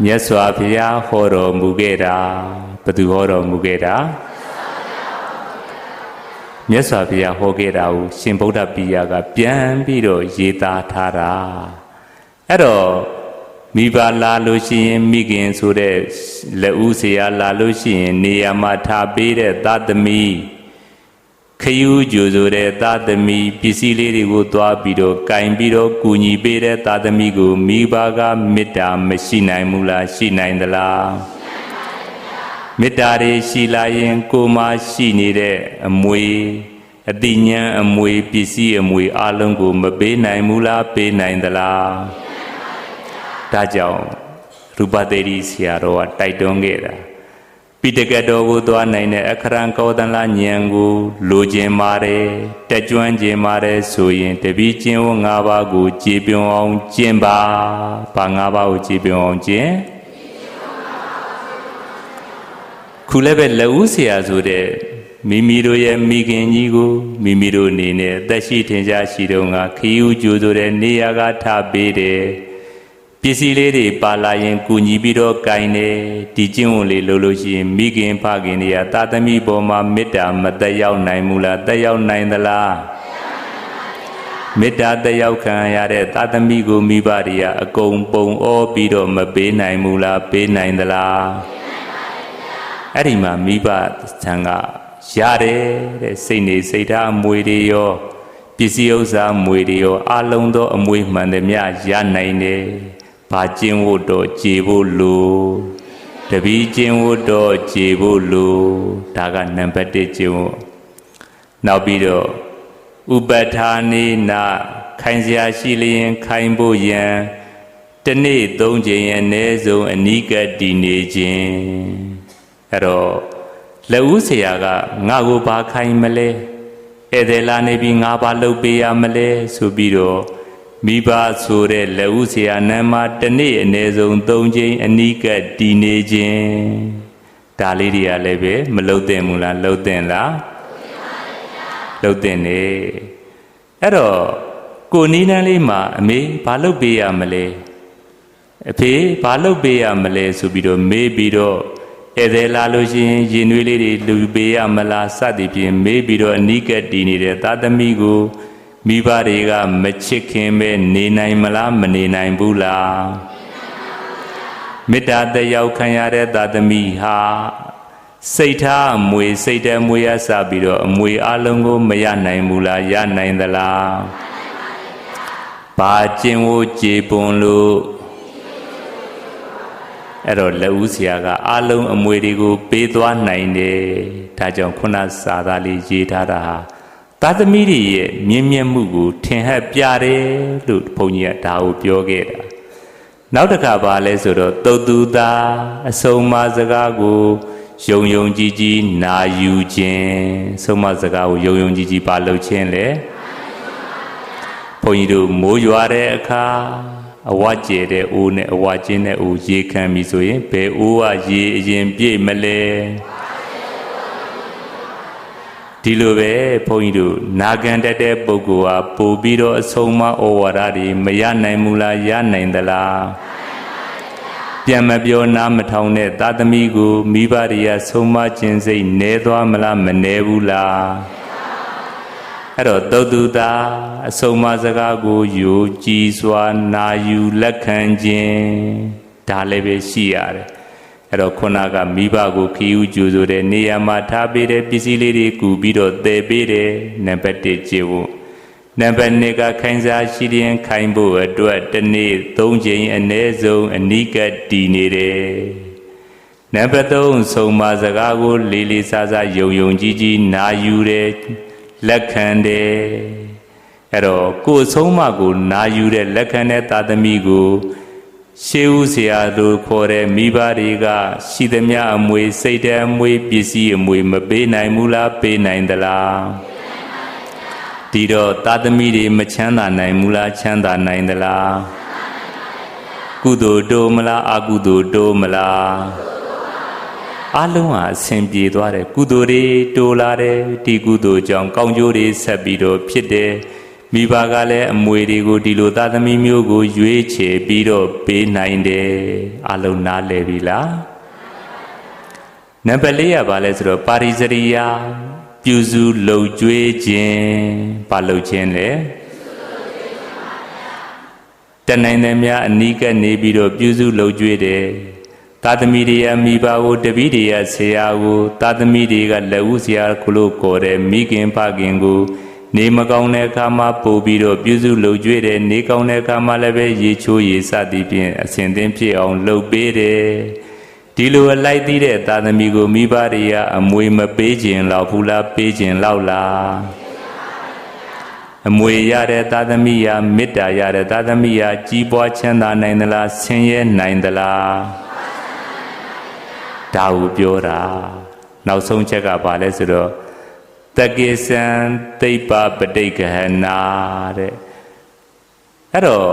မြတ်စွာဘုရားဟောတော်မူခဲ့တာဘသူဟောတော်မူခဲ့တာမြတ်စွာဘုရားဟောခဲ့တာကိုရှင်ဗုဒ္ဓပိယကပြန်ပြီးတော့ရေးသားထားတာအဲ့တော့မိဘလာလို့ရှိရင်မိခင်ဆိုတဲ့လက်ဦးဆရာလာလို့ရှိရင်နေရာမှာထားပေးတဲ့သားသမီးခယူးကြိုဆိုတဲ့သားသမီးပစ္စည်းလေးတွေကိုသွားပြီးတော့ကင်ပြီးတော့ကူညီပေးတဲ့သားသမီးကိုမိဘကမေတ္တာမရှိနိုင်ဘူးလားရှိနိုင်သလားမေတ္တာတွေရှိလာရင်ကိုမှရှိနေတဲ့အမွေအတိညာအမွေပစ္စည်းအမွေအလုံးကိုမပေးနိုင်ဘူးလားပေးနိုင်သလားဒါကြောင့်ရူပသေရီဆရာတော်ကတိုက်တွန်းခဲ့တာပိဋကတ်တော်ကိုသွားနိုင်တဲ့အခရံကောသလဉာဏ်ကိုလိုချင်ပါတယ်တက်ကြွခြင်းပါတယ်ဆိုရင်တပည့်ချင်း၅ပါးကိုကြည်ပြောင်းအောင်ကျင့်ပါဘာ၅ပါးကိုကြည်ပြောင်းအောင်ကျင့်ခုလည်းပဲလက်ဦးဆရာဆိုတဲ့မိမိတို့ရဲ့မိခင်ကြီးကိုမိမိတို့အနေနဲ့အသက်ရှိထင်ရှားရှိတော့ငါခရီးကြိုဆိုတဲ့နေရာကထားပေးတယ်ပစ္စည်းလေးတွေပါလာရင်ကူညီပြီးတော့ကင်တယ်ဒီကျင့်ဝတ်လေးလုပ်လို့ရှိရင်မိခင်ဖခင်တွေကသာသမီပေါ်မှာမေတ္တာမသက်ရောက်နိုင်ဘူးလားသက်ရောက်နိုင်သလားမေတ္တာသက်ရောက်ခံရတဲ့သာသမီကိုမိဘတွေကအကုန်ပုံဩပြီးတော့မပေးနိုင်ဘူးလားပေးနိုင်သလားအဲ့ဒီမှာမိဘဆံကရတယ်တဲ့စိတ်နေစိတ်ထားအမွေတွေရောပစ္စည်းဥစ္စာအမွေတွေရောအလုံးသောအမွေမှန်သမျှရနိုင်တယ်ဘာကျင့်ဝတ်တော့ကြည်ဖို့လိုတပည့်ကျင့်ဝတ်တော့ကြည်ဖို့လိုဒါကနံပါတ်1ကျင့်ဝတ်နောက်ပြီးတော့ဥပဋ္ဌာနေနာခိုင်စရာရှိလျင်ခိုင်ဖို့ရန်တနေ့3ချိန်အနည်းဆုံးအနိကတည်နေခြင်းအဲ့တော့လက်ဦးဆရာကငါ့ကိုဘာခိုင်မလဲဧည့်သည်လာနေပြီးငါဘာလုပ်ပေးရမလဲဆိုပြီးတော့မိဘဆိုတဲ့လက်ဦးဆရာနာမှာတနေ့အနည်းဆုံး3ချိန်အနိကတည်နေခြင်းဒါလေးတွေကလည်းပဲမလုပ်သင့်ဘူးလားလုပ်သင့်လားလုပ်သင့်နေအဲ့တော့ကိုနီးနှန်းလေးမှာအမေဘာလုပ်ပေးရမလဲအဖေဘာလုပ်ပေးရမလဲဆိုပြီးတော့မေးပြီးတော့ဧည့်သည်လာလို့ရှိရင်ရင်နွေးလေးတွေလူပေးရမလားစသည်ဖြင့်မေးပြီးတော့အနိကတည်နေတဲ့သာသမီကိုမိဘတွေကမချစ်ခင်ပဲနေနိုင်မလားမနေနိုင်ဘူးလားမေတ္တာသက်ရောက်ခံရတဲ့သာသမီဟာစိတ်ထားအမွေစိတ်တဲ့အမွေရစပြီးတော့အမွေအလုံးကိုမရနိုင်ဘူးလားရနိုင်သလားဘာကျင့်ဝတ်ကြေပွန်လို့ အဲ့တော့လက်ဦးဆရာကအလုံးအမွေတွေကိုပေးသွားနိုင်တယ်ဒါကြောင့်ခုနစာသားလေးရေးထားတာဟာသားသမီးတွေရဲ့မြင့်မြတ်မှုကိုထင်ဟပ်ပြတယ်လို့ဘုန်းကြီးကဒါကိုပြောခဲ့တာနောက်တစ်ခါပါလဲဆိုတော့သုတ်သူသားအဆုံးအမစကားကိုယုံယုံကြည်ကြည်နာယူခြင်းဆုံးမစကားကိုယုံယုံကြည်ကြည်ပါလုပ်ခြင်းလေဘုန်းကြီးတို့မိုးရွာတဲ့အခါအဝကျဲတဲ့အိုးနဲ့အဝကျင်းတဲ့အိုးရေခံပြီဆိုရင်ဘယ်အိုးကရေအရင်ပြည့်မလဲဒီလိုပဲဘုန်းကြီးတို့နာခံတတ်တဲ့ပုဂ္ဂိုလ်ဟာပို့ပြီးတော့အဆုံးအမဩဝါဒတွေမရနိုင်ဘူးလားရနိုင်သလားပြန်မပြောနားမထောင်တဲ့သာသမီကိုမိဘတွေကဆုံးမခြင်းစိတ်နဲသွားမလားမနဲဘူးလားအဲ့တော့သုတ်သူသားအဆုံးအမစကားကိုယုံကြည်စွာနာယူလက်ခံခြင်းဒါလည်းပဲရှိရတယ်အဲ့တော့ခုနကမိဘကိုခီးဥကျူဆိုတဲ့နေရာမှာထားပေးတဲ့ပစ္စည်းလေးတွေကူပြီးတော့တည်ပေးတယ်နံပါတ်1ကျေဖို့နံပါတ်2ကခိုင်စားရှိရင်ခိုင်ဖို့အတွက်တစ်နေ့3ချိန်အနည်းဆုံးအနိကတည်နေတယ်နံပါတ်3ဆုံးမစကားကိုလေးလေးစားစားယုံယုံကြည်ကြည်နာယူတယ်လက်ခံတယ်အဲ့တော့ကိုယ်ဆုံးမကိုနာယူတဲ့လက်ခံတဲ့သာသမီကိုရှေးဦးဆရာတို့ခေါ်တဲ့မိဘတွေကရှိသမျှအမွေစိတ်တဲ့အမွေပစ္စည်းအမွေမပေးနိုင်ဘူးလားပေးနိုင်သလားဒီတော့သာသမီတွေမချမ်းသာနိုင်ဘူးလားချမ်းသာနိုင်သလားကုသိုလ်တိုးမလားအကုသိုလ်တိုးမလားအလုံးဟာအဆင်ပြေသွားတယ်ကုသိုလ်တွေတိုးလာတယ်ဒီကုသိုလ်ကြောင့်ကောင်းကျိုးတွေဆက်ပြီးတော့ဖြစ်တယ်မိဘကလည်းအမွေတွေကိုဒီလိုသာသမီမျိုးကိုရွေးချယ်ပြီးတော့ပေးနိုင်တယ်အလုံးနားလည်ပြီလားနံပါတ်4ကဘာလဲဆိုတော့ပါရိစရိယာပြုစုလှုပ်ကြွေးခြင်းဘာလှုပ်ခြင်းလဲတဏ္ဍင်သည်များအနိကနေပြီးတော့ပြုစုလှုပ်ကြွေးတယ်သာသမီတွေကမိဘကိုတပည့်တွေကဆရာကိုသာသမီတွေကလက်ဦးဆရာကိုလို့ခေါ်တဲ့မိခင်ဖခင်ကိုနေမကောင်းတဲ့အခါမှာပို့ပြီးတော့ပြုစုလှုပ်ကြွေးတယ်နေကောင်းတဲ့အခါမှာလည်းပဲရေချိုးရေစသည်ဖြင့်အစဉ်သင်ဖြစ်အောင်လှုပ်ပေးတယ်ဒီလိုအလိုက်သိတဲ့သာသမီကိုမိဘတွေကအမွေမပေးခြင်းလောက်ဘူးလားပေးခြင်းလောက်လားအမွေရတဲ့သာသမီယာမေတ္တာရတဲ့သာသမီယာကြီးပွားချမ်းသာနိုင်သလားဆင်းရဲနိုင်သလားဒါကိုပြောတာနောက်ဆုံးချက်ကဘာလဲဆိုတော့တကိစံသိပ္ပပဋိက္ခဏနာတဲ့အဲ့တော့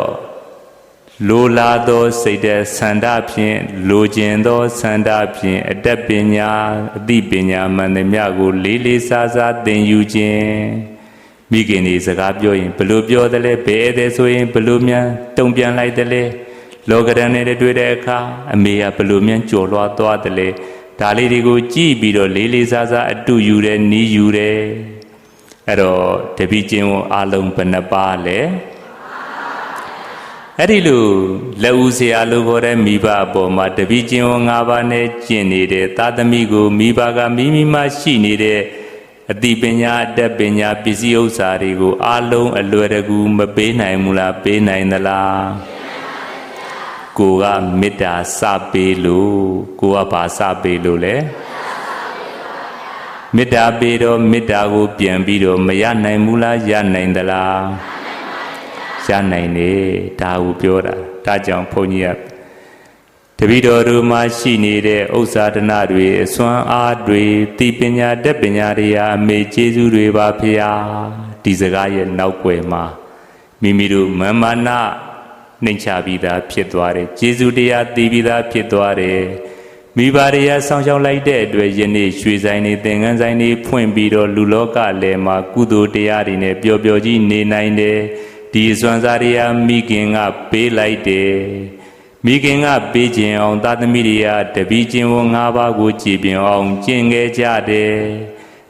လိုလားသောစိတ်တဲ့ဆန္ဒဖြင့်လိုချင်သောဆန္ဒဖြင့်အတတ်ပညာအသိပညာမှန်သမျှကိုလေးလေးစားစားသင်ယူခြင်းမိခင်တွေစကားပြောရင်ဘလို့ပြောတယ်လဲဘယ်တဲ့ဆိုရင်ဘလို့များတုံပြန်လိုက်တယ်လဲလောကရန်နဲ့တွေ့တဲ့အခါအမေကဘလို့များကြော်လွှားသွားတယ်လဲဒါလေးတွေကိုကြည့်ပြီးတော့လေးလေးစားစားအတူယူတယ်နီးယူတယ်အဲ့တော့တပည့်ချင်းကိုအားလုံးဘယ်နှပါလဲအဲ့ဒီလိုလက်ဦးဆရာလို့ခေါ်တဲ့မိဘအပေါ်မှာတပည့်ချင်းကို၅ပါးနဲ့ကျင့်နေတဲ့သာသမီကိုမိဘကမိမိမှရှိနေတဲ့အသိပညာအတတ်ပညာပစ္စည်းဥစ္စာတွေကိုအားလုံးအလွယ်တကူမပေးနိုင်ဘူးလားပေးနိုင်သလားကိုကမေတ္တာစပေးလို့ကိုကဘာစပေးလို့လဲမေတ္တာပေးတော့မေတ္တာကိုပြန်ပြီးတော့မရနိုင်ဘူးလားရနိုင်သလားရနိုင်တယ်ဒါကိုပြောတာဒါကြောင့်ဘုန်းကြီးကတပည့်တော်တို့မှာရှိနေတဲ့ဥစ္စာဒနာတွေအစွမ်းအားတွေသိပညာတတ်ပညာတွေဟာအမေကျေးဇူးတွေပါဖေဟာဒီစကားရဲ့နောက်ွယ်မှာမိမိတို့မာနနှိမ်ချပြီးသားဖြစ်သွားတယ်ကျေးဇူးတရားသိပြီးသားဖြစ်သွားတယ်မိဘတွေကဆောင်းရှောက်လိုက်တဲ့အတွက်ယနေ့ရွှေဆိုင်တွေသင်္ကန်းဆိုင်တွေဖွင့်ပြီးတော့လူလောကလယ်မှာကုသိုလ်တရားတွေနဲ့ပျော်ပျော်ကြီးနေနိုင်တယ်ဒီစွမ်းစားတွေကမိခင်ကပေးလိုက်တယ်မိခင်ကပေးခြင်းအောင်သာသမီတွေကတပည့်ချင်းဝန်၅ပါးကိုကြည်ပြင်းအောင်ကျင့်ခဲ့ကြတယ်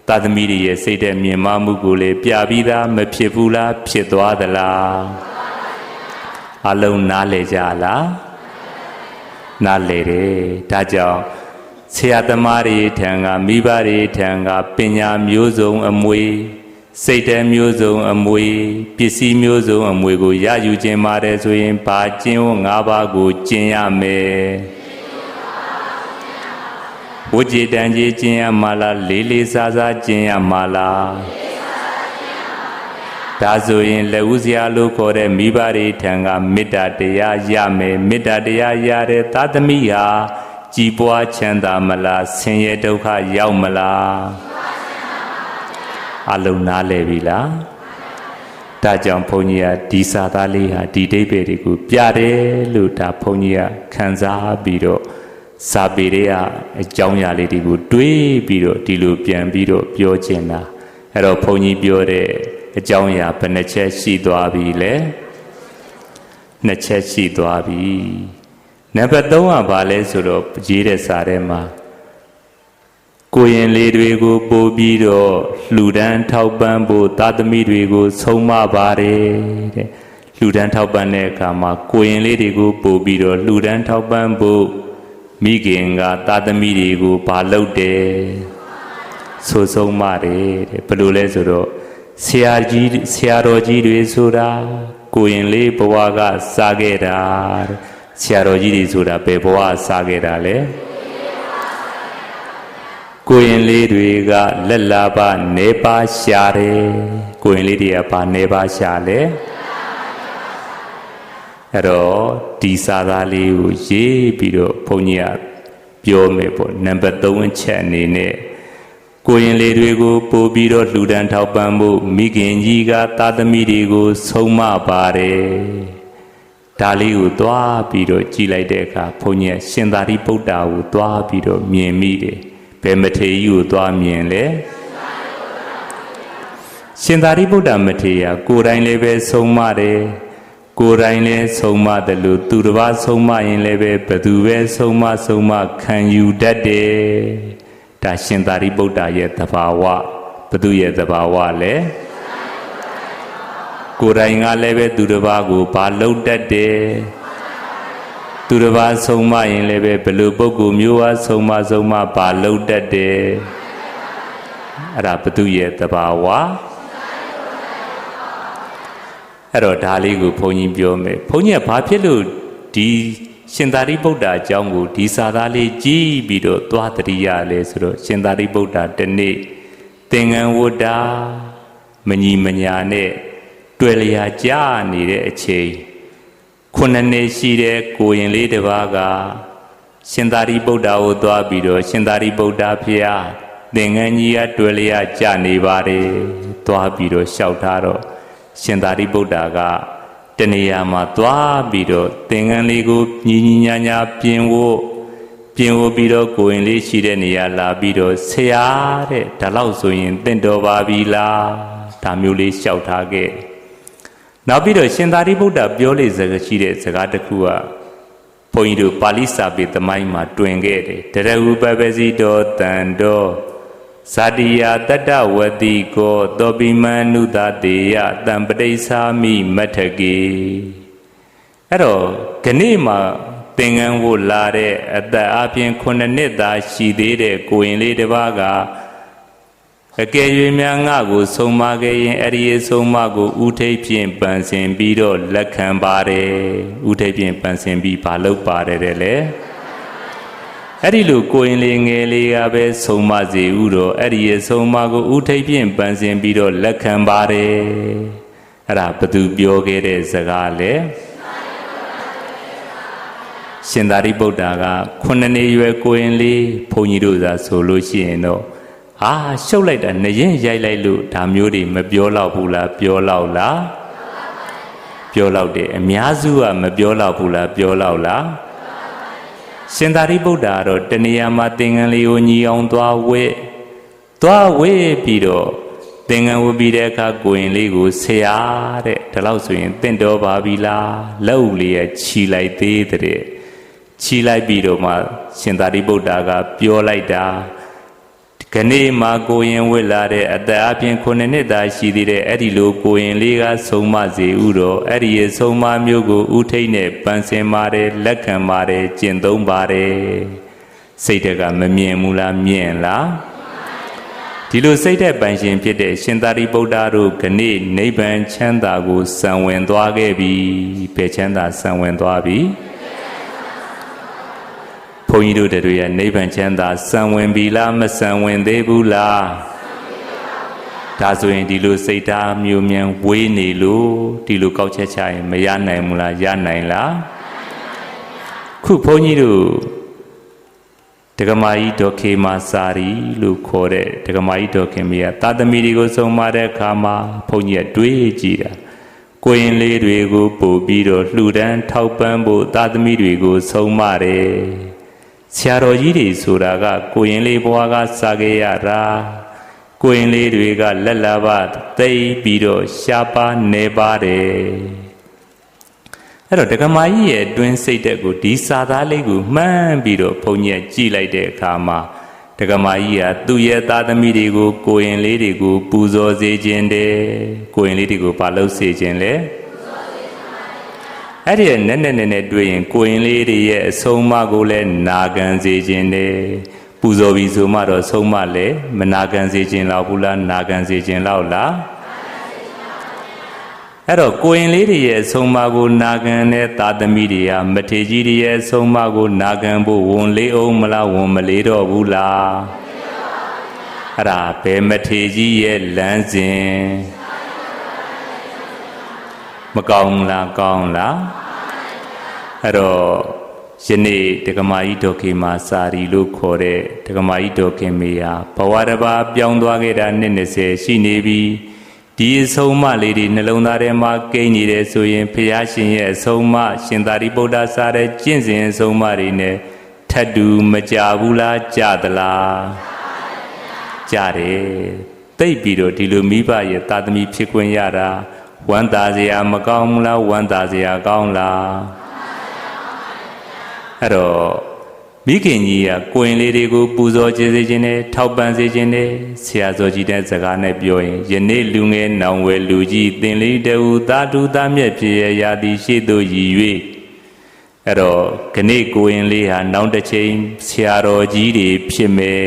သာသမီတွေရဲ့စိတ်တဲ့မြင်မမှုကိုလည်းပြပြီးသားမဖြစ်ဘူးလားဖြစ်သွားသလားအလုံးနားလေကြလားနားလေတယ်ဒါကြောင့်ဆရာသမားတွေထံကမိဘတွေထံကပညာမျိုးစုံအမွေစိတ်တဲ့မျိုးစုံအမွေပစ္စည်းမျိုးစုံအမွေကိုရယူခြင်းပါတယ်ဆိုရင်ဘာကျင့်ဝတ်၅ပါးကိုကျင့်ရမယ် ဝကြည်တန်ကြီးကျင့်ရမှာလားလေးလေးစားစားကျင့်ရမှာလားဒါဆိုရင်လက်ဦးစရာလို့ခေါ်တဲ့မိဘတွေထံကမေတ္တာတရားရမယ်မေတ္တာတရားရတဲ့သာသမီဟာကြည်ပွားချမ်းသာမလားဆင်းရဲဒုက္ခရောက်မလားအလုံးနားလည်ပြီလားဒါကြောင့်ဘုန်းကြီးကဒီစာသားလေးဟာဒီအိဗယ်တွေကိုပြတယ်လို့ဒါဘုန်းကြီးကခံစားပြီးတော့စာပေတွေကအကြောင်းအရာလေးတွေကိုတွေးပြီးတော့ဒီလိုပြန်ပြီးတော့ပြောချင်တာအဲ့တော့ဘုန်းကြီးပြောတဲ့အကြောင်းအရာဘယ်နှချက်ရှိသွားပြီလဲနှစ်ချက်ရှိသွားပြီနံပါတ်3ကဘာလဲဆိုတော့ရေးတဲ့စာထဲမှာကိုရင်လေးတွေကိုပို့ပြီးတော့လှူဒန်းထောက်ပံ့ဖို့သာသမီတွေကိုဆုံးမပါတယ်တဲ့လှူဒန်းထောက်ပံ့တဲ့အခါမှာကိုရင်လေးတွေကိုပို့ပြီးတော့လှူဒန်းထောက်ပံ့ဖို့မိခင်ကသာသမီတွေကိုဘာလုပ်တယ်ဆိုဆုံးမတယ်တဲ့ဘယ်လိုလဲဆိုတော့ဆရာတော်ကြီးတွေဆိုတာကိုရင်လေးဘဝကစားခဲ့တာတဲ့ဆရာတော်ကြီးတွေဆိုတာဘယ်ဘဝစားခဲ့တာလဲကိုရင်လေးတွေကလက်လာပါနေပါရှာတယ်ကိုရင်လေးတွေကဘာနေပါရှာလဲအဲ့တော့ဒီစာသားလေးကိုရေးပြီးတော့ဘုန်းကြီးကပြောမယ်ပေါ့နံပါတ်3အချက်အနေနဲ့ကိုရင်လေးတွေကိုပို့ပြီးတော့လှူဒန်းထောက်ပံ့ဖို့မိခင်ကြီးကသာသမီတွေကိုဆုံးမပါတယ်ဒါလေးကိုသွားပြီးတော့ကြည်လိုက်တဲ့အခါဘုန်းကြီးကရှင်သာရိပုတ္တရာကိုသွားပြီးတော့မြင်မိတယ်ဘယ်မထေရကြီးကိုသွားမြင်လဲရှင်သာရိပုတ္တမထေရကိုယ်တိုင်လည်းပဲဆုံးမတယ်ကိုယ်တိုင်လည်းဆုံးမတယ်လို့သူတစ်ပါးဆုံးမရင်လည်းပဲဘသူပဲဆုံးမခံယူတတ်တယ်ဒါရှင်သာရိပုတ္တရဲ့သဘာဝဘသူရဲ့သဘာဝလဲကိုယ်တိုင်ကလည်းပဲသူတစ်ပါးကိုဘာလုပ်တတ်တယ်သူတစ်ပါးဆုံးမရင်လည်းပဲဘယ်လိုပုဂ္ဂိုလ်မျိုးအားဆုံးမဘာလုပ်တတ်တယ်အဲ့ဒါဘသူရဲ့သဘာဝအဲ့တော့ဒါလေးကိုဘုန်းကြီးပြောမယ်ဘုန်းကြီးကဘာဖြစ်လို့ဒီရှင်သာရိပုတ္တရာအကြောင်းကိုဒီစာသားလေးကြည့်ပြီးတော့သွားတရိယာလဲဆိုတော့ရှင်သာရိပုတ္တရာတနေ့သင်္ကန်းဝတ္တာမညီမညာနဲ့တွေ့လျာကြားနေတဲ့အချိန်9နှစ်ရှိတဲ့ကိုရင်လေးတစ်ပါးကရှင်သာရိပုတ္တရာကိုသွားပြီးတော့ရှင်သာရိပုတ္တရာဖေဟာသင်္ကန်းကြီးကတွေ့လျာကြားနေပါတယ်သွားပြီးတော့လျှောက်ထားတော့ရှင်သာရိပုတ္တရာကတနေရာမှာသွားပြီးတော့သင်္ကန်းလေးကိုညီညာပြင်ဝပြီးတော့ကိုရင်လေးရှိတဲ့နေရာလာပြီးတော့ဆရာတဲ့ဒါလောက်ဆိုရင်တင့်တော်ပါပြီလားဒါမျိုးလေးလျှောက်ထားခဲ့နောက်ပြီးတော့ရှင်သာရိပုတ္တရာပြောလေစကားရှိတဲ့စကားတစ်ခုကဘုန်းကြီးတို့ပါဠိစာပေသမိုင်းမှာတွင်ခဲ့တယ်တရဟုပပစီတောတန်တော်ဇာတိယတတ္တဝတိကောသောပိမနုသတေယတံပဋိစ္ဆာမိမထကေအဲ့တော့ခဏမှာသင်္ကန်းဝတ်လာတဲ့အသက်အပြင်9နှစ်သာရှိသေးတဲ့ကိုရင်လေးတစ်ပါးကအကယ်၍များငါကိုဆုံးမခဲ့ရင်အဲ့ဒီဆုံးမကိုဥထိပ်ဖြင့်ပန်ဆင်ပြီးတော့လက်ခံပါတယ်ဥထိပ်ဖြင့်ပန်ဆင်ပြီးဘာလုပ်ပါတယ်တဲ့လေအဲ့ဒီလိုကိုရင်လေးငယ်လေးကပဲဆုံးမစေဥတော့အဲ့ဒီဆုံးမကိုဥထိပ်ဖြင့်ပန်ဆင်ပြီးတော့လက်ခံပါတယ်အဲ့ဒါဘသူပြောခဲ့တဲ့စကားလဲရှင်သာရိပုတ္တရာက9နှစ်ရွယ်ကိုရင်လေးဘုန်းကြီးတို့သာဆိုလို့ရှိရင်တော့ရှုပ်လိုက်တာနရင်ရိုက်လိုက်လို့ဒါမျိုးတွေမပြောတော့ဘူးလားပြောတော့လားပြောတော့တယ်အများစုကမပြောတော့ဘူးလားပြောတော့လားရှင်သာရိပုတ္တရာတော့တဏှာမှာသင်္ကန်းလေးကိုညီအောင်သွားဝဲပြီးတော့သင်္ကန်းဝတ်ပြီးတဲ့အခါကိုရင်လေးကိုဆရာတဲ့ဒါလို့ဆိုရင်တင့်တော်ပါပြီလားလက်ဦးလေးခြီလိုက်သေးတဲ့ခြီလိုက်ပြီးတော့မှရှင်သာရိပုတ္တရာကပြောလိုက်တာခဏမှာကိုရင်ဝတ်လာတဲ့အသက်အပြင်9နှစ်သာရှိသေးတဲ့အဲ့ဒီလိုကိုရင်လေးကဆုံးမစေဥတော့အဲ့ဒီဆုံးမမျိုးကိုဥထိတ်နဲ့ပန်ဆင်ပါတယ်လက်ခံပါတယ်ကျင့်သုံးပါတယ်စိတ်တကမမြင်ဘူးလားမြင်လားဒီလိုစိတ်တဲ့ပန်ရှင်ဖြစ်တဲ့ရှင်သာရိပုတ္တရာတို့ခဏနိဗ္ဗာန်ချမ်းသာကိုစံဝင်သွားခဲ့ပြီဘယ်ချမ်းသာစံဝင်သွားပြီဘ ုန်းကြီးတို့တွေရဲ့နိဗ္ဗာန်ချမ်းသာစံဝင်ပြီလားမစံဝင်သေးဘူးလားဒါဆိုရင်ဒီလိုစိတ်ဓာတ်မျိုးမြန်ဝေးနေလို့ဒီလိုကောက်ချက်ချရင်မရနိုင်ဘူးလားရနိုင်လားခုဘုန်းကြီးတို့ဒကမာကြီးဒေါခေမာစာရီလို့ခေါ်တဲ့ဒကမာကြီးဒေါခင်မီးကသာသမီတွေကိုဆုံးမတဲ့အခါမှာဘုန်းကြီးကတွေးကြည့်တာကိုရင်လေးတွေကိုပို့ပြီးတော့လှူဒန်းထောက်ပံ့ဖို့သာသမီတွေကိုဆုံးမတယ်ဆရာတော်ကြီးတွေဆိုတာကကိုရင်လေးဘွားကစားခဲ့ရတာကိုရင်လေးတွေကလက်လာပါသိပြီးတော့ရှားပါနေပါတယ်အဲ့တော့ဒကမာကြီးရဲ့အတွင်းစိတ်တက်ကိုဒီစာသားလေးကိုမှန်းပြီးတော့ဘုန်းကြီးကြည့်လိုက်တဲ့အခါမှာဒကမာကြီးကသူ့ရဲ့သားသမီးတွေကိုကိုရင်လေးတွေကိုပူဇော်စေခြင်းတယ်ကိုရင်လေးတွေကိုဘာလို့စေခြင်းလဲအဲ့ဒီနဲ့တွေ့ရင်ကိုရင်လေးတွေရဲ့အဆုံးအမကိုလည်းနာခံစေခြင်းတယ်ပူဇော်ပြီးဆိုမှတော့ဆုံးမလဲမနာခံစေခြင်းလောက်ဘူးလားနာခံစေခြင်းလောက်လားအဲ့တော့ကိုရင်လေးတွေရဲ့အဆုံးအမကိုနာခံတဲ့သာသမီတွေကမထေကြီးတွေရဲ့အဆုံးအမကိုနာခံဖို့ဝန်လေးအောင်မလားဝန်မလေးတော့ဘူးလားအဲ့ဒါဘယ်မထေကြီးရဲ့လမ်းစဉ်မကောင်းလားကောင်းလားအဲ့တော့ယနေ့ဒကမာကြီးဒေါခေမာစာရီလို့ခေါ်တဲ့ဒကမာကြီးဒေါခင်မီးဟာဘဝတစ်ပါးပြောင်းသွားခဲ့တာနှစ်20ရှိနေပြီဒီအဆုံးအမလေးတွေနှလုံးသားထဲမှာကိန်းနေတယ်ဆိုရင်ဘုရားရှင်ရဲ့အဆုံးအမရှင်သာရိပုတ္တစာတဲ့ကျင့်စဉ်အဆုံးအမတွေနဲ့ထပ်တူမကြဘူးလားကြသလားကြတယ်သိပ်ပြီးတော့ဒီလိုမိဘရဲ့သာသမီဖြစ်ခွင့်ရတာဝမ်းသာစရာမကောင်းဘူးလားဝမ်းသာစရာကောင်းလားအဲ့တော့မိခင်ကြီးကကိုရင်လေးတွေကိုပူဇော်ကျေးဇူးခြင်းနဲ့ထောက်ပံ့စေခြင်းနဲ့ဆရာဇော်ကြီးတဲ့စကားနဲ့ပြောရင်ယနေ့လူငယ်နောင်ဝဲလူကြီးသင်လေးတူသာဓုသားမြတ်ဖြစ်ရရာသည်ရှိသို့ရည်၍အဲ့တော့ခဏကိုရင်လေးဟာနောက်တစ်ချိန်ဆရာတော်ကြီးတွေဖြစ်မယ်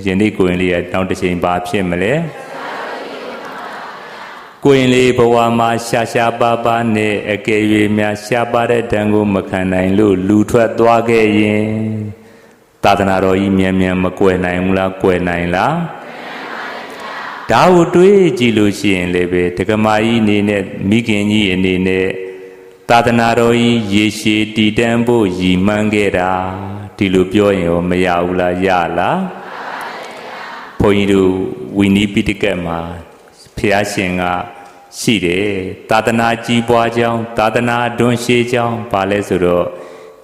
ယနေ့ကိုရင်လေးကနောက်တစ်ချိန်ဘာဖြစ်မလဲကိုရင်လေးဘဝမှာရှားပါပါနဲ့အကယ်၍များရှားပါတဲ့တန်ကိုမခံနိုင်လို့လူထွက်သွားခဲ့ရင်သာသနာတော်ကြီးမြန်မကွယ်နိုင်ဘူးလားကွယ်နိုင်လားဒါကိုတွေးကြည့်လို့ရှိရင်လည်းပဲဒကမာကြီးအနေနဲ့မိခင်ကြီးအနေနဲ့သာသနာတော်ကြီးရေရှည်တည်တံ့ဖို့ရည်မှန်းခဲ့တာဒီလိုပြောရင်ရောမရဘူးလားရလားဘုန်းကြီးတို့ဝီနီးပိဋကတ်မှာဘုရားရှင်ကရှိတယ်သာသနာကြီးပွားကြောင်းသာသနာတွန်းရှည်ကြောင်းဘာလဲဆိုတော့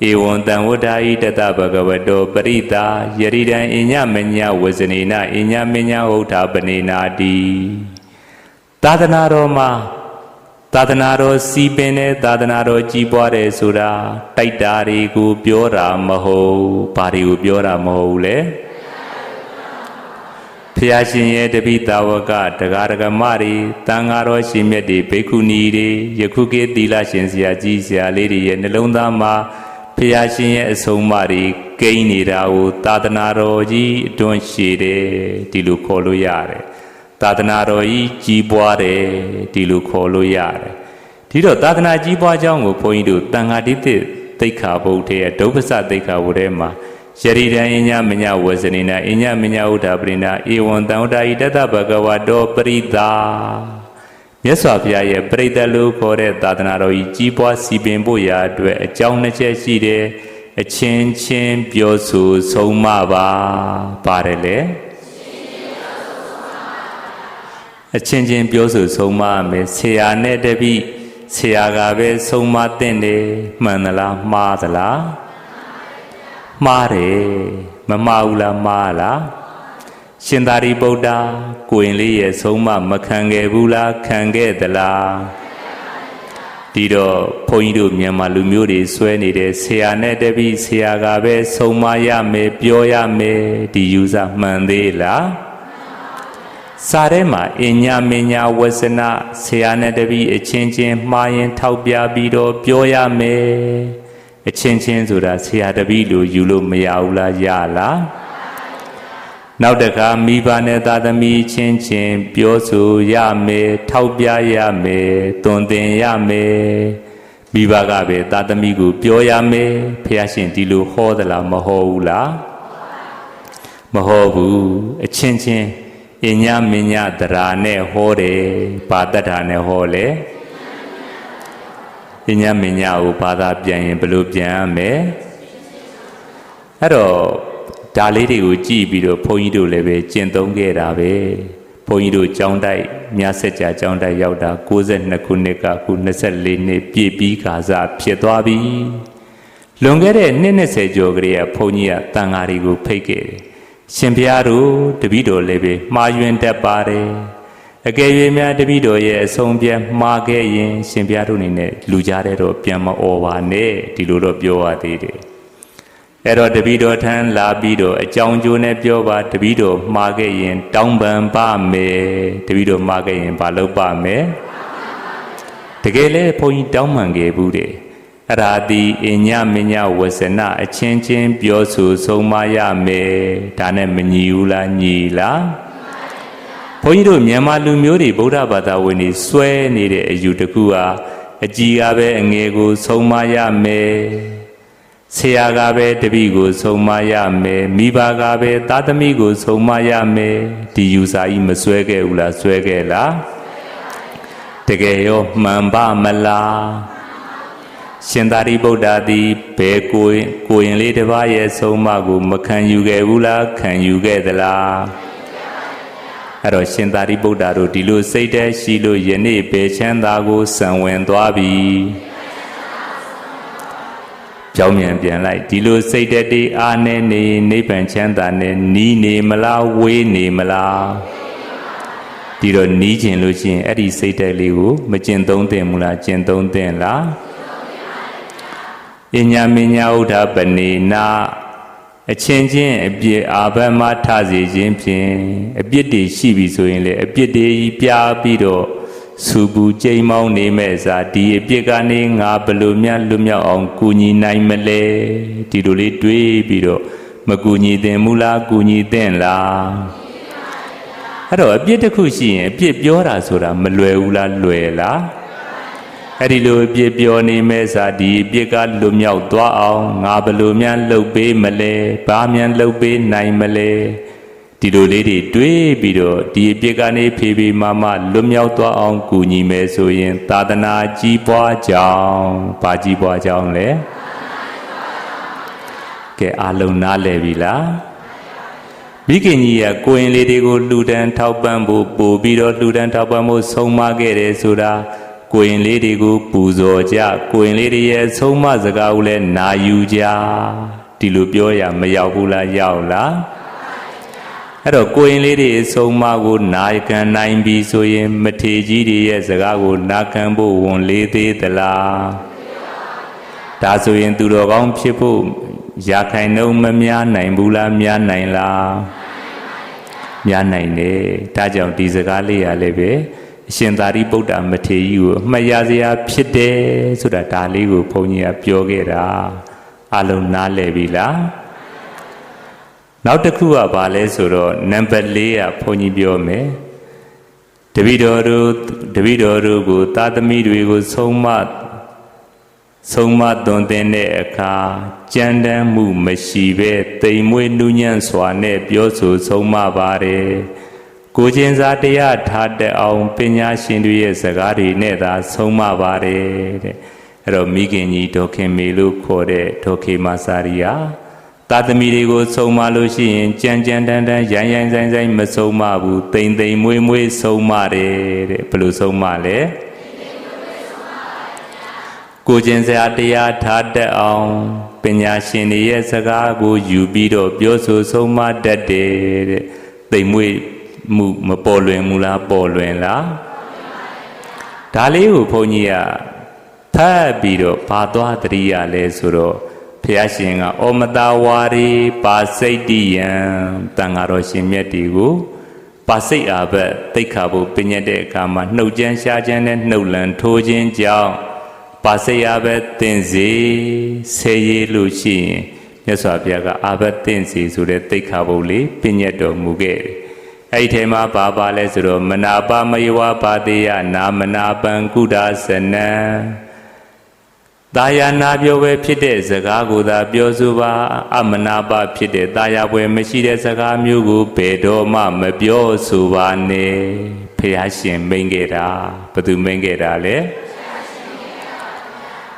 ဧဝံတံဝတ္ထာဤတတဗကဝတောပရိတာယရိတံအညမညဝဇနေနအညမညဟုတ်တာပနေနာတိသာသနာတော်မှာသာသနာတော်စီပင်တဲ့သာသနာတော်ကြီးပွားတယ်ဆိုတာတိုက်တာတွေကိုပြောတာမဟုတ်ဘာတွေကိုပြောတာမဟုတ်လေဖျားရှင်ရဲ့တပိတာဝကတရားဒဂမတွေတန်ဃာတော်ရှင်မြတ်တွေဘိက္ခုနီတွေယခုခေတ်သီလရှင်ဆရာကြီးဆရာလေးတွေရဲ့နှလုံးသားမှာဖျားရှင်ရဲ့အဆုံးအမတွေကိန်းနေတာကိုသာသနာတော်ကြီးအတွန်းရှည်တယ်ဒီလိုခေါ်လို့ရတယ်သာသနာတော်ကြီးကြီးပွားတယ်ဒီလိုခေါ်လို့ရတယ်ဒီတော့သာသနာကြီးပွားကြောင်းကိုဘုန်းကြီးတို့တန်ဃာတိသိက္ခာပုဒ်ထဲဒုပ္ပစသိက္ခာပုဒ်ထဲမှာယရိတံအညမညဝဇနေနအညမညဥဒ္ဓပရိနာဧဝံတံဝတ္ထာဤတတဗကဝတောပရိတာမြတ်စွာဘုရားရဲ့ပရိသတ်လို့ခေါ်တဲ့သာသနာတော်ကြီးကြီးပွားစီပင်ဖို့ရာအတွက်အကြောင်းနှစ်ချက်ရှိတယ်အချင်းချင်းပြောဆိုဆုံးမပါပါတယ်လေအချင်းချင်းပြောဆိုဆုံးမမယ်ဆရာနဲ့တပည့်ဆရာကပဲဆုံးမတဲ့တယ်မှန်သလားမှားသလားမှားတယ်မမှားဘူးလားမှားလားရှင်သာရိပုတ္တကိုရင်လေးရဲ့ဆုံးမမခံခဲ့ဘူးလားခံခဲ့သလားဒီတော့ဘုန်းကြီးတို့မြန်မာလူမျိုးတွေဆွဲနေတဲ့ဆရာနဲ့တပည့်ဆရာကပဲဆုံးမရမယ်ပြောရမယ်ဒီယူဆမှန်သေးလားစာထဲမှာအညာမညာဝဆနာဆရာနဲ့တပည့်အချင်းချင်းမှားရင်ထောက်ပြပြီးတော့ပြောရမယ်အချင်းချင်းဆိုတာဆရာတပည့်လိုယူလို့မရဘူးလားရလားနောက်တခါမိဘနဲ့သားသမီးချင်းချင်းပြောဆိုရမယ်ထောက်ပြရမယ်သွန်သင်ရမယ်မိ မိဘကပဲသာသမီကိုပြောရမယ်ဖះရှင်ဒီလိုဟောသလားမဟောဘူးလားမဟောဘူးအချင်းချင်းအညမညတရာနဲ့ဟောတယ်ဘာတတ်တာနဲ့ဟောလေအညမညကိုဘာသာပြန်ရင်ဘယ်လိုပြန်ရမလဲအဲ့တော့ဒါလေးတွေကိုကြည့်ပြီးတော့ဘုန်းကြီးတို့လည်းပဲကျင့်သုံးခဲ့တာပဲဘုန်းကြီးတို့ကျောင်းတိုက်မြတ်ဆက်ကြာကျောင်းတိုက်ရောက်တာ62ခုနှစ်ကအခု24နှစ်ပြည့်ပြီးခါစားဖြစ်သွားပြီလွန်ခဲ့တဲ့နှစ်20ကျော်ကလေးကဘုန်းကြီးကတန်ဃာတွေကိုဖိတ်ခဲ့တယ်ရှင်ဘုရားတို့တပည့်တော်လည်းပဲမှားယွင်းတတ်ပါတယ်အကယ်၍များတပည့်တော်ရဲ့အဆုံးပြတ်မှားခဲ့ရင်ရှင်ဘုရားတို့အနေနဲ့လူကြားတဲ့တော့ပြန်မအော်ပါနဲ့ဒီလိုတော့ပြောရသေးတယ်အဲ့တော့တပည့်တော်ထမ်းလာပြီးတော့အကြောင်းကျိုးနဲ့ပြောပါတပည့်တော်မှားခဲ့ရင်တောင်းပန်ပါမယ်တပည့်တော်မှားခဲ့ရင်ဘာလုပ်ပါမယ်တကယ်လဲဘုန်းကြီးတောင်းပန်ခဲ့ဘူးတယ်အရာတိအညမညဝဆနာအချင်းချင်းပြောဆိုဆုံးမရမယ်ဒါနဲ့မညီဘူးလားညီလားဘုန်းကြီးတို့မြန်မာလူမျိုးတွေဗုဒ္ဓဘာသာဝင်တွေစွဲနေတဲ့အယူတစ်ခုဟာအကြီးကပဲအငယ်ကိုဆုံးမရမယ်ဆရာကပဲတပည့်ကိုဆုံးမရမယ်မိဘကပဲသားသမီးကိုဆုံးမရမယ်ဒီယူစာကြီးမစွဲခဲ့ဘူးလားစွဲခဲ့လားတကယ်ရောမှန်ပါမလားရှင်သာရိပုတ္တသည်ဘယ်ကိုရင်လေးတစ်ပါးရဲ့ဆုံးမကိုမခံယူခဲ့ဘူးလားခံယူခဲ့သလားအဲ့တော့ရှင်သာရိပုတ္တတို့ဒီလိုစိတ်တည်းရှိလို့ယနေ့ဘယ်ချမ်းသာကိုစံဝင်သွားပြီကြောင်းမြန်ပြန်လိုက်ဒီလိုစိတ်တည်းတေးအားနဲ့နေနိဗ္ဗာန်ချမ်းသာနဲ့နီးနေမလားဝေးနေမလားဒီတော့နီးကျင်လို့ရှိရင်အဲ့ဒီစိတ်တည်းလေးကိုမကျင့်သုံးသင့်ဘူးလားကျင့်သုံးသင့်လားအညာမညာဥဒ္ဓပနေနာအချင်းချင်းအပြစ်အာဘမထစေခြင်းဖြင့်အပြစ်တွေရှိပြီဆိုရင်လေအပြစ်တွေပြားပြီးတော့စူပူကြိမ်မောင်းနေမဲ့စားဒီအပြစ်ကနေငါဘလို့များလွတ်မြောက်အောင်ကူညီနိုင်မလဲဒီလိုလေးတွေးပြီးတော့မကူညီသင့်ဘူးလားကူညီသင့်လားအဲ့တော့အပြစ်တစ်ခုရှိရင်အပြစ်ပြောတာဆိုတာမလွယ်ဘူးလားလွယ်လားအဲ့ဒီလိုအပြစ်ပြောနေမဲ့စားဒီအပြစ်ကလွတ်မြောက်သွားအောင်ငါဘလို့များလှုပ်ပေးမလဲဘာများလှုပ်ပေးနိုင်မလဲဒီလိုလေးတွေတွေးပြီးတော့ဒီအပြစ်ကနေဖေးဖေးမမလွတ်မြောက်သွားအောင်ကူညီမယ်ဆိုရင်သာသနာကြီးပွားကြောင်းဘာကြီးပွားကြောင်းလဲကဲအလုံးနားလည်ပြီလားမိခင်ကြီးကကိုရင်လေးတွေကိုလှူဒန်းထောက်ပံ့ဖို့ပို့ပြီးတော့လှူဒန်းထောက်ပံ့ဖို့ဆုံးမခဲ့တယ်ဆိုတာကိုရင်လေးတွေကိုပူဇော်ကြကိုရင်လေးတွေရဲ့ဆုံးမစကားကိုလည်းနာယူကြဒီလိုပြောရမရောက်ဘူးလားရောက်လားအဲ့တော့ကိုရင်လေးတွေဆုံးမကိုနာခံနိုင်ပြီဆိုရင်မထေကြီးတွေရဲ့စကားကိုနာခံဖို့ဝန်လေးသေးသလားဒါဆိုရင်သူတော်ကောင်းဖြစ်ဖို့ရာခိုင်နှုန်းမများနိုင်ဘူးလားများနိုင်လားများနိုင်တယ်ဒါကြောင့်ဒီစကားလေးရလည်းပဲအရှင်သာရိပုတ္တမထေရကြီးကိုအမှတ်ရစရာဖြစ်တယ်ဆိုတာဒါလေးကိုဘုန်းကြီးကပြောခဲ့တာအလုံးနားလည်ပြီလားနောက်တစ်ခုကဘာလဲဆိုတော့နံပါတ်4ကဘုန်းကြီးပြောမယ်တပည့်တော်တို့ကိုသာသမီတွေကိုဆုံးမသွန်သင်တဲ့အခါကြမ်းတမ်းမှုမရှိပဲတိမ်မွေးနူးညံ့စွာနဲ့ပြောဆိုဆုံးမပါတယ်ကိုချင်းစားတရားထားတတ်အောင်ပညာရှင်တွေရဲ့စကားတွေနဲ့သာဆုံးမပါတယ်တဲ့အဲ့တော့မိခင်ကြီးဒေါခင်မေလို့ခေါ်တဲ့ဒေါခေမစာရီယာသာသမီတွေကိုဆုံးမလို့ရှိရင်ကြမ်းကြမ်းတမ်းတမ်းရိုင်းရိုင်းဆိုင်ဆိုင်မဆုံးမဘူးတိမ်တိမ်မွေးမွေးဆုံးမတယ်တဲ့ဘယ်လိုဆုံးမလဲကိုချင်းစားတရားထားတတ်အောင်ပညာရှင်တွေရဲ့စကားကိုယူပြီးတော့ပြောဆိုဆုံးမတတ်တယ်တဲ့တိမ်မွေးမှုမပေါ်လွင်မူလားပေါ်လွင်လားဒါလေးကိုဘုန်းကြီးကဖတ်ပြီးတော့ဘာသွားတရိယာလဲဆိုတော့ဘုရားရှင်ကဩမတာဝါရီပါစိတ်တိယံတန်ဃာတော်ရှင်မြတ်တွေကိုပါစိတ်အာဘတ်သိက္ခာပုပညတ်တဲ့အခါမှာနှုတ်ကြမ်းရှားကြမ်းနဲ့နှုတ်လန်ထိုးခြင်းကြောင့်ပါစိတ်အာဘတ်သင်စေဆယ်ရည်လို့ရှိရင်မြတ်စွာဘုရားကအာဘတ်သင်စေဆိုတဲ့သိက္ခာပုလေးပညတ်တော်မူခဲ့တယ်အဲ့ဒီထဲမှာဘာလဲဆိုတော့မနာပမယဝပါတိယနာမနာပံကုဒသနံ တာယာနာပြောပဲဖြစ်တဲ့စကားကိုသာပြောဆိုပါအမနာပဖြစ်တဲ့တာယာပွဲမရှိတဲ့စကားမျိုးကိုဘယ်တော့မှမပြောဆိုပါနဲ့ဖះရှင်မိန်ခဲ့တာဘယ်သူမိန်ခဲ့တာလဲ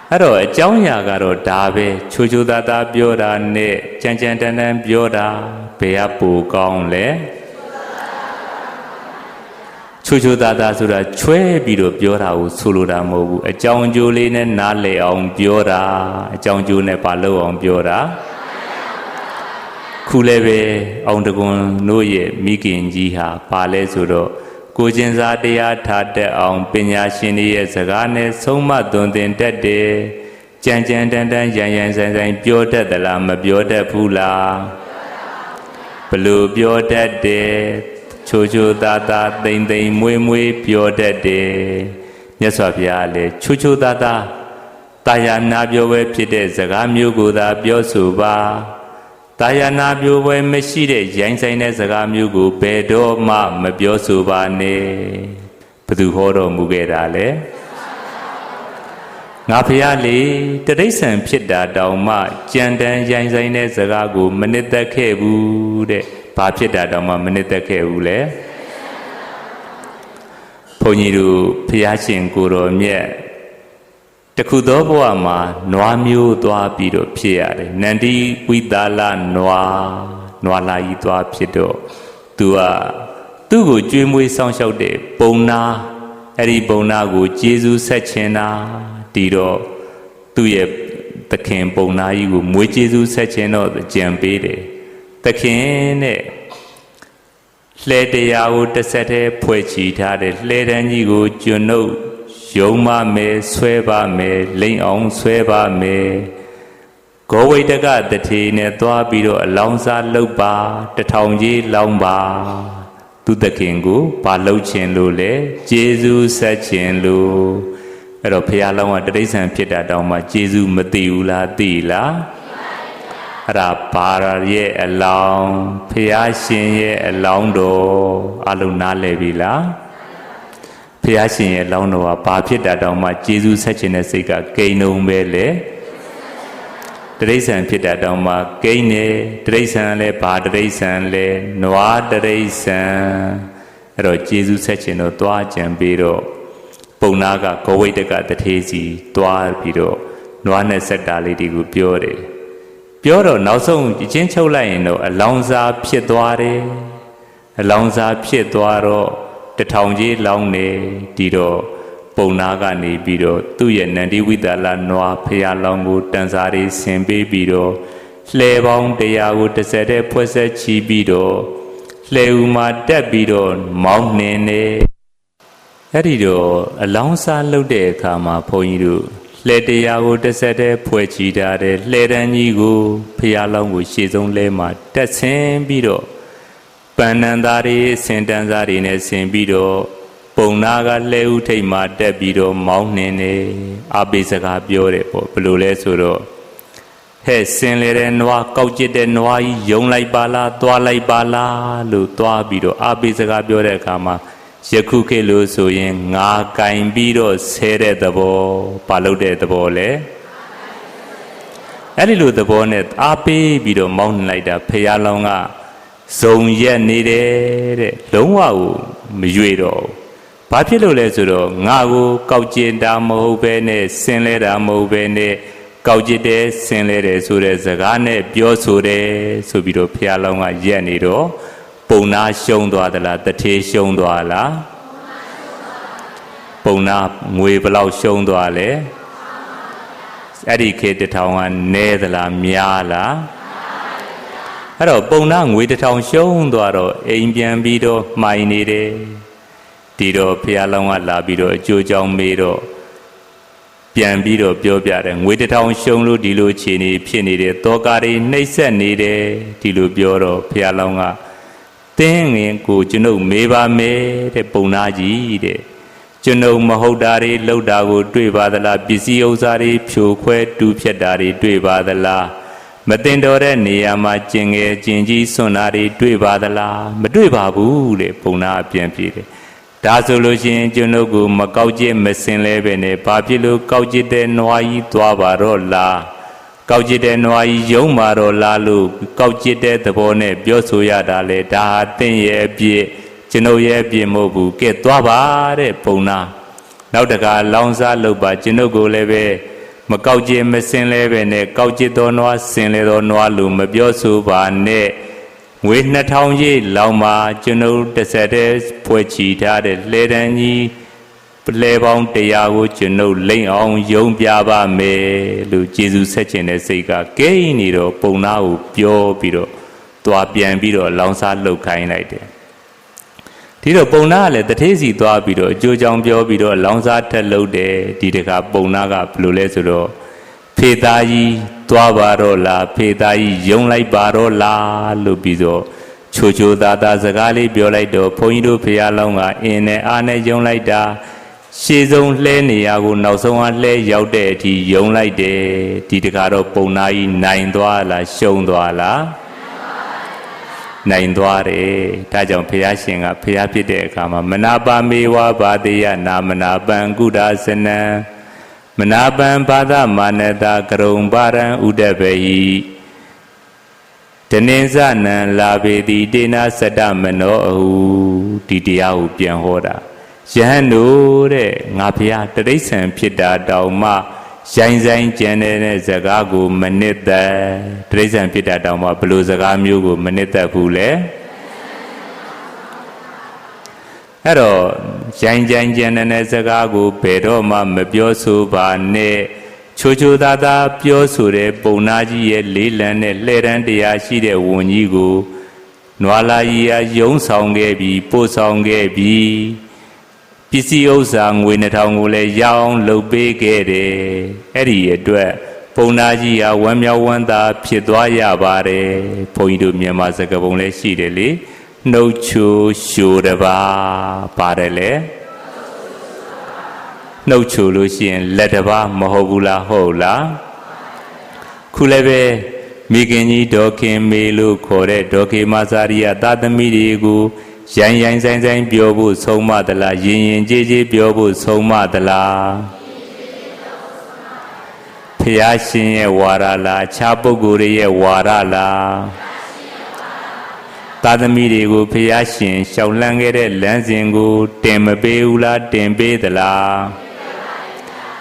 အဲ့တော့အကြောင်းအရာကတော့ဒါပဲချိုချိုသားသားပြောတာနဲ့ကြမ်းကြမ်းတမ်းတမ်းပြောတာဘယ်ကပိုကောင်းလဲချိုချိုသားသားဆိုတာချွဲပြီးတော့ပြောတာကိုဆိုလိုတာမဟုတ်ဘူးအကြောင်းအကျိုးလေးနဲ့နားလည်အောင်ပြောတာအကြောင်းအကျိုးနဲ့ပါလို့အောင်ပြောတာခုလည်းပဲအောင်တကွန်တို့ရဲ့မိခင်ကြီးဟာပါလဲဆိုတော့ကိုကျင်စာတရားထားတတ်အောင်ပညာရှင်တွေရဲ့စကားနဲ့ဆုံးမသွန်သင်တတ်တယ်ကြံကြံတန်တန်ရန်ရန်ဆိုင်ဆိုင်ပြောတတ်သလားမပြောတတ်ဘူးလားဘလို့ပြောတတ်တယ်ချိုချိုသားသားသိမ့်သိမ့်မွေးမွေးပြောတတ်တယ်မြတ်စွာဘုရားလည်းချိုချိုသားသားတာယာနာပြောပဲဖြစ်တဲ့စကားမျိုးကိုသာပြောဆိုပါတာယာနာပြောပဲမရှိတဲ့ရိုင်းဆိုင်တဲ့စကားမျိုးကိုဘယ်တော့မှမပြောဆိုပါနဲ့ဘယ်သူဟောတော်မူခဲ့တာလဲငါဖះလေတရိษံဖြစ်တာတောင်မှကြံတန်းရိုင်းဆိုင်တဲ့စကားကိုမနစ်သက်ခဲ့ဘူးတဲ့ဘာဖြစ်တာတောင်မှမနစ်သက်ခဲ့ဘူးလေဘုန်းကြီးတို့ဖះရှင်ကိုတော်မြတ်တခုသောဘဝမှာနွားမျိုးသွားပြီးတော့ဖြစ်ရတယ်နန္ဒီဝိသလနွားလာကြီးသွားဖြစ်တော့သူ့ကိုကြွေးမွေးစောင့်ရှောက်တဲ့ပုံနာအဲ့ဒီပုံနာကိုကျေးဇူးဆက်ချင်တာဒီတော့သူ့ရဲ့သခင်ပုံနာကြီးကိုမွေးကျေးဇူးဆက်ချင်တော့ကြံပေးတယ်သခင်နဲ့လှဲတရားကိုတစ်ဆက်တည်းဖွဲ့ချီထားတယ်လှဲတန်းကြီးကိုကျွန်ုပ်ယုံပါမယ်ဆွဲပါမယ်လိမ့်အောင်ဆွဲပါမယ်ဂောဝိတကတထေနဲ့သွားပြီးတော့အလောင်းစားလုပ်ပါ1000ကြီးလောင်းပါသူသခင်ကိုဘာလုပ်ချင်လို့လဲကျေးဇူးဆက်ချင်လို့အဲ့တော့ဖះလောင်းကတရိษံဖြစ်တာတောင်မှကျေးဇူးမသိဘူးလားသိလားအဲ့ဒါဘာရဲ့အလောင်းဖះရှင်ရဲ့အလောင်းတော်အလုံးနားလည်ပြီလားဖះရှင်ရဲ့လောင်းတော်ကဘာဖြစ်တာတောင်မှကျေးဇူးဆက်ခြင်းတဲ့စိတ်ကကိန်းုံပဲလေတရိษံဖြစ်တာတောင်မှကိန်းနေတရိษံလည်းဘာတရိษံလဲနွားတရိษံအဲ့တော့ကျေးဇူးဆက်ခြင်းတော့သွားကြံပြီးတော့ပုံနာကဂောဝိတကတထေစီသွားပြီးတော့နွားနဲ့ဆက်တာလေးတွေကိုပြောတယ်ပြောတော့နောက်ဆုံးအချင်းချုပ်လိုက်ရင်တော့အလောင်းစားဖြစ်သွားတယ်အလောင်းစားဖြစ်သွားတော့1000ကြီးလောင်းနေဒီတော့ပုံနာကနေပြီးတော့သူ့ရဲ့နန္ဒီဝိသလနွားဖះလောင်းကိုတန်စာတွေဆင်ပေးပြီးတော့လှဲပေါင်းတရားကိုတစ်ဆက်တည်းဖွဲ့ဆက်ချီပြီးတော့လှဲဦးမှာတက်ပြီးတော့မောင်းနှင်နေအဲ့ဒီတော့အလောင်းစားလုပ်တဲ့အခါမှာဘုန်းကြီးတို့လှဲတရားကိုတစ်ဆက်တည်းဖွဲ့ချီထားတဲ့လှဲတန်းကြီးကိုဖះလောင်းကိုရှေ့ဆုံးလဲမှာတက်ဆင်းပြီးတော့ပန္နန်သားတွေစင်တန်းသားတွေနဲ့ဆင်ပြီးတော့ပုံနာကလဲဥထိတ်မှာတက်ပြီးတော့မောင်းနှင်နေအပိစကားပြောတယ်ပေါ့ဘယ်လိုလဲဆိုတော့ဟဲ့ဆင်လေတဲ့နွားကောက်ကျစ်တဲ့နွားကြီးယုံလိုက်ပါလားသွားလိုက်ပါလားလို့သွားပြီးတော့အပိစကားပြောတဲ့အခါမှာယခုခေတ်လို့ဆိုရင်ငါကင်ပြီးတော့ဆဲတဲ့သဘောဘာလို့တဲ့သဘောလဲအဲ့ဒီလိုသဘောနဲ့အားပေးပြီးတော့မောင်းနှင်လိုက်တာဖះလောင်းကဇုံရက်နေတယ်တဲ့လုံးဝကိုမရွေတော့ဘာဖြစ်လို့လဲဆိုတော့ငါကိုကောက်ကျင်တာမဟုတ်ပဲနဲ့ဆင်းလဲတာမဟုတ်ပဲနဲ့ကောက်ကျစ်တယ်ဆင်းလဲတယ်ဆိုတဲ့စကားနဲ့ပြောဆိုတယ်ဆိုပြီးတော့ဖះလောင်းကရက်နေတော့ပုံနာရှုံးသွားသလားတထေရှုံးသွားလားပုံနာငွေဘယ်လောက်ရှုံးသွားလဲအဲ့ဒီခေတ်1000ကနဲသလားများလားအဲ့တော့ပုံနာငွေ1000ရှုံးသွားတော့အိမ်ပြန်ပြီးတော့မှိုင်နေတယ်ဒီတော့ဖះလောင်းကလာပြီးတော့အကျိုးကြောင့်မေးတော့ပြန်ပြီးတော့ပြောပြတယ်ငွေ1000ရှုံးလို့ဒီလိုခြေနေဖြစ်နေတယ်တောကာတွေနှိပ်စက်နေတယ်ဒီလိုပြောတော့ဖះလောင်းကတင်းငင်ကိုကျွန်ုပ်မေးပါမယ်တဲ့ပုံနာကြီးတဲ့ကျွန်ုပ်မဟုတ်တာတွေလှုပ်တာကိုတွေ့ပါသလားပစ္စည်းဥစ္စာတွေဖြိုခွဲတူးဖြတ်တာတွေတွေ့ပါသလားမတင်တော်တဲ့နေရာမှာကျင်ငယ်ကျင်ကြီးစွန့်တာတွေတွေ့ပါသလားမတွေ့ပါဘူးတဲ့ပုံနာပြန်ပြေးတယ် ဒါဆိုလို့ရှိရင်ကျွန်ုပ်ကိုမကောက်ကျစ်မစင်လဲပဲနဲ့ဘာဖြစ်လို့ကောက်ကျစ်တဲ့နွားကြီးသွားပါတော့လားကောက်ကျစ်တဲ့နွားကြီးယုံပါတော့လားလို့ကောက်ကျစ်တဲ့သဘောနဲ့ပြောဆိုရတာလေဒါဟာတင့်ရဲ့အပြစ်ကျွန်ုပ်ရဲ့အပြစ်မဟုတ်ဘူးကဲသွားပါတဲ့ပုံနာနောက်တကလောင်စားလုပ်ပါကျွန်ုပ်ကိုလည်းပဲမကောက်ကျစ်မစင်လဲပဲနဲ့ကောက်ကျစ်သောနွားစင်လဲသောနွားလို့မပြောဆိုပါနဲ့ငွေ2000ကြီးလောင်မှာကျွန်ုပ်တစ်ဆက်တည်းဖွဲ့ချီထားတဲ့လှဲတန်းကြီးလဲပေါင်း100ကိုကျွန်ုပ်လိမ့်အောင်ယုံပြပါမယ်လို့ကျေးဇူးဆက်ခြင်းတဲ့စိတ်ကကဲနေတော့ပုံနာကိုပြောပြီးတော့သွားပြန်ပြီးတော့လောင်စားလှုပ်ခိုင်းလိုက်တယ်ဒီတော့ပုံနာကလည်းတထေးစီသွားပြီးတော့အကျိုးကြောင့်ပြောပြီးတော့လောင်စားထက်လှုပ်တယ်ဒီတခါပုံနာကဘယ်လိုလဲဆိုတော့ဖေသားကြီးသွားပါတော့လားဖေသားကြီးယုံလိုက်ပါတော့လားလို့ပြီးတော့ချိုသားသားစကားလေးပြောလိုက်တော့ဘုန်းကြီးတို့ဖရာလောင်းကအင်းနဲ့အားနဲ့ယုံလိုက်တာရှေးဆုံးလှဲနေရကိုနောက်ဆုံးကလှဲရောက်တဲ့အထိယုံလိုက်တယ်ဒီတခါတော့ပုံနာကြီးနိုင်သွားလားရှုံးသွားလားနိုင်သွားတယ်ဒါကြောင့်ဘုရားရှင်ကဘုရားဖြစ်တဲ့အခါမှာမနာပါမေဝဘာတေယနာမနာပံကုဒါစနံမနာပံဘာသမာနတာကရုံပါရံဥဒဘေဟိတနင်္ဇနံလာပေတိတေနာစတမနောအဟုဒီတရားကိုပြန်ဟောတာယဟန်တို့တဲ့ငါဘုရားတရိစ္ဆာန်ဖြစ်တာတောင်မှရိုင်းဆိုင်ကျန်တဲ့စကားကိုမနစ်သက်တရိစ္ဆာန်ဖြစ်တာတောင်မှဘလို့စကားမျိုးကိုမနစ်သက်ဘူးလေအဲ့တော့ရိုင်းကျန်ကျန်တဲ့စကားကိုဘယ်တော့မှမပြောဆိုပါနဲ့ချိုသားသားပြောဆိုတဲ့ပုံနာကြီးရဲ့လေးလံနဲ့လှဲတန်းတရားရှိတဲ့ဝန်ကြီးကိုနွာလာကြီးကယုံဆောင်ခဲ့ပြီးပို့ဆောင်ခဲ့ပြီးပစ္စည်းဥစ္စာငွေ2000ကိုလည်းရအောင်လုပ်ပေးခဲ့တယ်အဲ့ဒီအတွက်ပုံနာကြီးကဝမ်းမြောက်ဝမ်းသာဖြစ်သွားရပါတယ်ဘုန်းကြီးတို့မြန်မာစကားပုံလည်းရှိတယ်လေနှုတ်ချိုရှိုးတပါပါတယ်လေနှုတ်ချိုလို့ရှိရင်လက်တပါမဟုတ်ဘူးလားဟုတ်လားခုလည်းပဲမိခင်ကြီးဒေါခင်မေလို့ခေါ်တဲ့ဒေါကေမသာရိယသာသမီတွေကိုရိုင်းရိုင်းဆိုင်ဆိုင်ပြောဖို့ဆုံးမသလားရင်ရင်ကြေးကြေးပြောဖို့ဆုံးမသလားဖျားရှင်ရဲ့ဝါရလားခြားပုဂ္ဂိုလ်ရဲ့ဝါရလားသာသမီတွေကိုဖျားရှင်ရှောင်လန်းခဲ့တဲ့လမ်းစဉ်ကိုတင်မပေးဘူးလားတင်ပေးသလား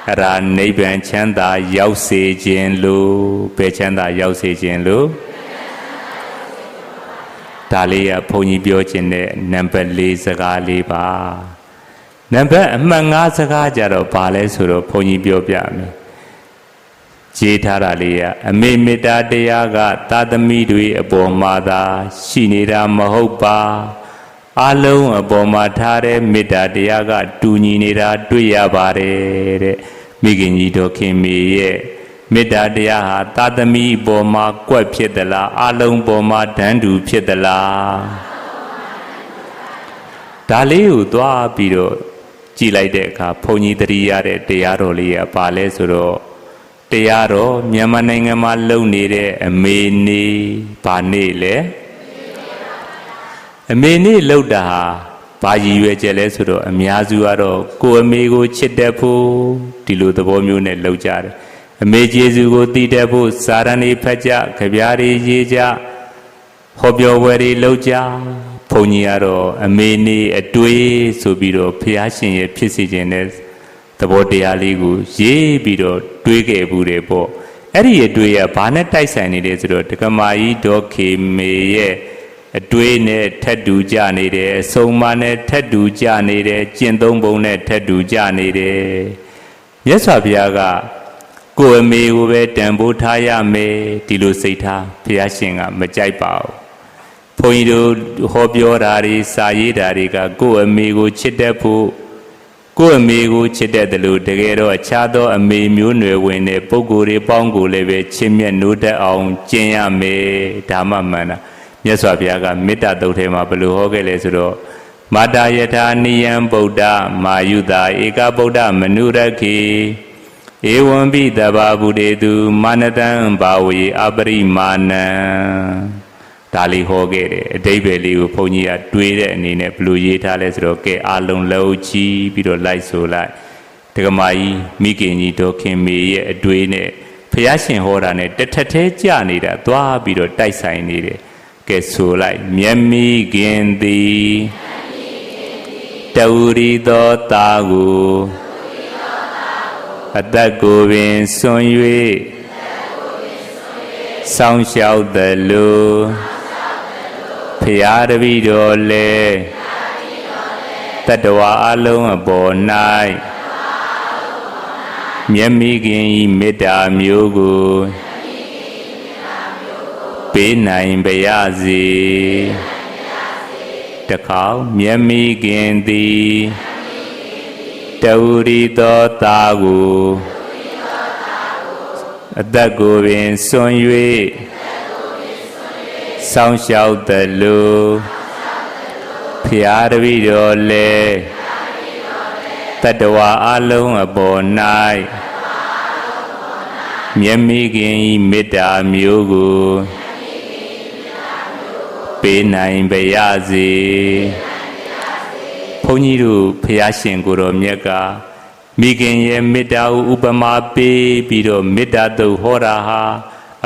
အဲ့ဒါနိဗ္ဗာန်ချမ်းသာရောက်စေခြင်းလို့ဘယ်ချမ်းသာရောက်စေခြင်းလို့ဒါလေးကဘုန်းကြီးပြောခြင်းတဲ့နံပါတ်4စကားလေးပါနံပါတ်အမှတ်5စကားကြတော့ဘာလဲဆိုတော့ဘုန်းကြီးပြောပြမယ်ခြေထားတာလေးကအမေမေတ္တာတရားကသာသမီတွေအပေါ်မှာသာရှိနေတာမဟုတ်ပါအလုံးအပေါ်မှာထားတဲ့မေတ္တာတရားကတူညီနေတာတွေ့ရပါတယ်တဲ့မိခင်ကြီးတော်ခင်မေရဲ့မေတ္တာတရားဟာသာသမီပေါ်မှာကွက်ဖြစ်သလားအလုံးပေါ်မှာဓာန်တူဖြစ်သလားဒါလေးကိုသွားပြီးတော့ကြည်လိုက်တဲ့အခါဘုန်းကြီးသတိရတဲ့တရားတော်လေးကပါလဲဆိုတော့တရားတော်မြန်မာနိုင်ငံမှာလုံနေတဲ့အမေနေဘာနေလဲအမေနေလုံတာဟာဘာရည်ရွယ်ချက်လဲဆိုတော့အများစုကတော့ကိုယ်အမေကိုချစ်တတ်ဖို့ဒီလိုသဘောမျိုးနဲ့လုံကြတယ်အမေကျေးဇူးကိုသိတတ်ဖို့စာရဏိဖတ်ကြကြပြားတွေရေးကြဟောပြောဝဲတွေလုပ်ကြဘုန်းကြီးကတော့အမေနေအတွေ့ဆိုပြီးတော့ဖျားရှင်ရဲ့ဖြစ်စေခြင်းနဲ့သဘောတရားလေးကိုရေးပြီးတော့တွေးခဲ့ဘူးတယ်ပေါ့အဲ့ဒီအတွေ့ကဘာနဲ့တိုက်ဆိုင်နေလဲဆိုတော့ဒကမာကြီးဒေါခေမေရဲ့အတွေ့နဲ့ထက်တူကြနေတယ်အဆုံးမနဲ့ထက်တူကြနေတယ်ကျင့်သုံးပုံနဲ့ထက်တူကြနေတယ်မြတ်စွာဘုရားကကိုယ်အမေကိုပဲတန်ဖိုးထားရမယ်ဒီလိုစိတ်ထားဘုရားရှင်ကမကြိုက်ပါဘူးဘုန်းကြီးတို့ဟောပြောတာတွေစာရေးတာတွေကကိုယ်အမေကိုချစ်တတ်ဖို့ကိုယ့်အမေကိုချစ်တဲ့လို့တကယ်တော့အခြားသောအမေမျိုးနွယ်ဝင်တဲ့ပုဂ္ဂိုလ်တွေပေါင်းကိုလည်းပဲချစ်မြတ်နိုးတတ်အောင်ကျင့်ရမယ်ဒါမှမှန်တာမြတ်စွာဘုရားကမေတ္တာတုတ်ထဲမှာဘယ်လိုဟောခဲ့လဲဆိုတော့မာတာယထာနိယံဗုဒ္ဓမာယုတာဧကဗုဒ္ဓမနုရခေဧဝံပိတဘာဗုဒေတုမာနတံဘာဝေအပရိမာဏံ ဒါလေးဟောခဲ့တယ်အတိပ္ပယ်လေးကိုဘုန်းကြီးကတွေးတဲ့အနေနဲ့ဘယ်လိုရေးထားလဲဆိုတော့ကဲအာလုံးလုံးချီးပြီးတော့လိုက်ဆိုလိုက်ဒကမာကြီးမိခင်ကြီးဒေါခင်မေရဲ့အတွေးနဲ့ဘုရားရှင်ဟောတာနဲ့တထက်သေးကြနေတာသွားပြီးတော့တိုက်ဆိုင်နေတယ်ကဲဆိုလိုက်မျက်မိခင်သည်တဝရီသောသားကိုအသက်ကိုပင်ဆွံ့၍စောင်းလျှောက်သလိုဖရာတပည့်တော်လည်းတတ္တဝါအလုံးအပေါ်၌မျက်မိခင်ဤမေတ္တာမျိုးကိုပေးနိုင်ပါရစေတခေါက်မျက်မိခင်သည်တဝရီသောသားကိုအသက်ကိုပင်ဆွံ့၍စောင်းလျှောက်သလိုဖရာတပည့်တော်လည်းတတ္တဝါအလုံးအပေါ်၌မျက်မိခင်ဤမေတ္တာမျိုးကိုပေးနိုင်ပါရစေဘုန်းကြီးတို့ဖရာရှင်ကိုယ်တော်မြတ်ကမိခင်ရဲ့မေတ္တာကိုဥပမာပေးပြီးတော့မေတ္တာတုတ်ဟောတာဟာ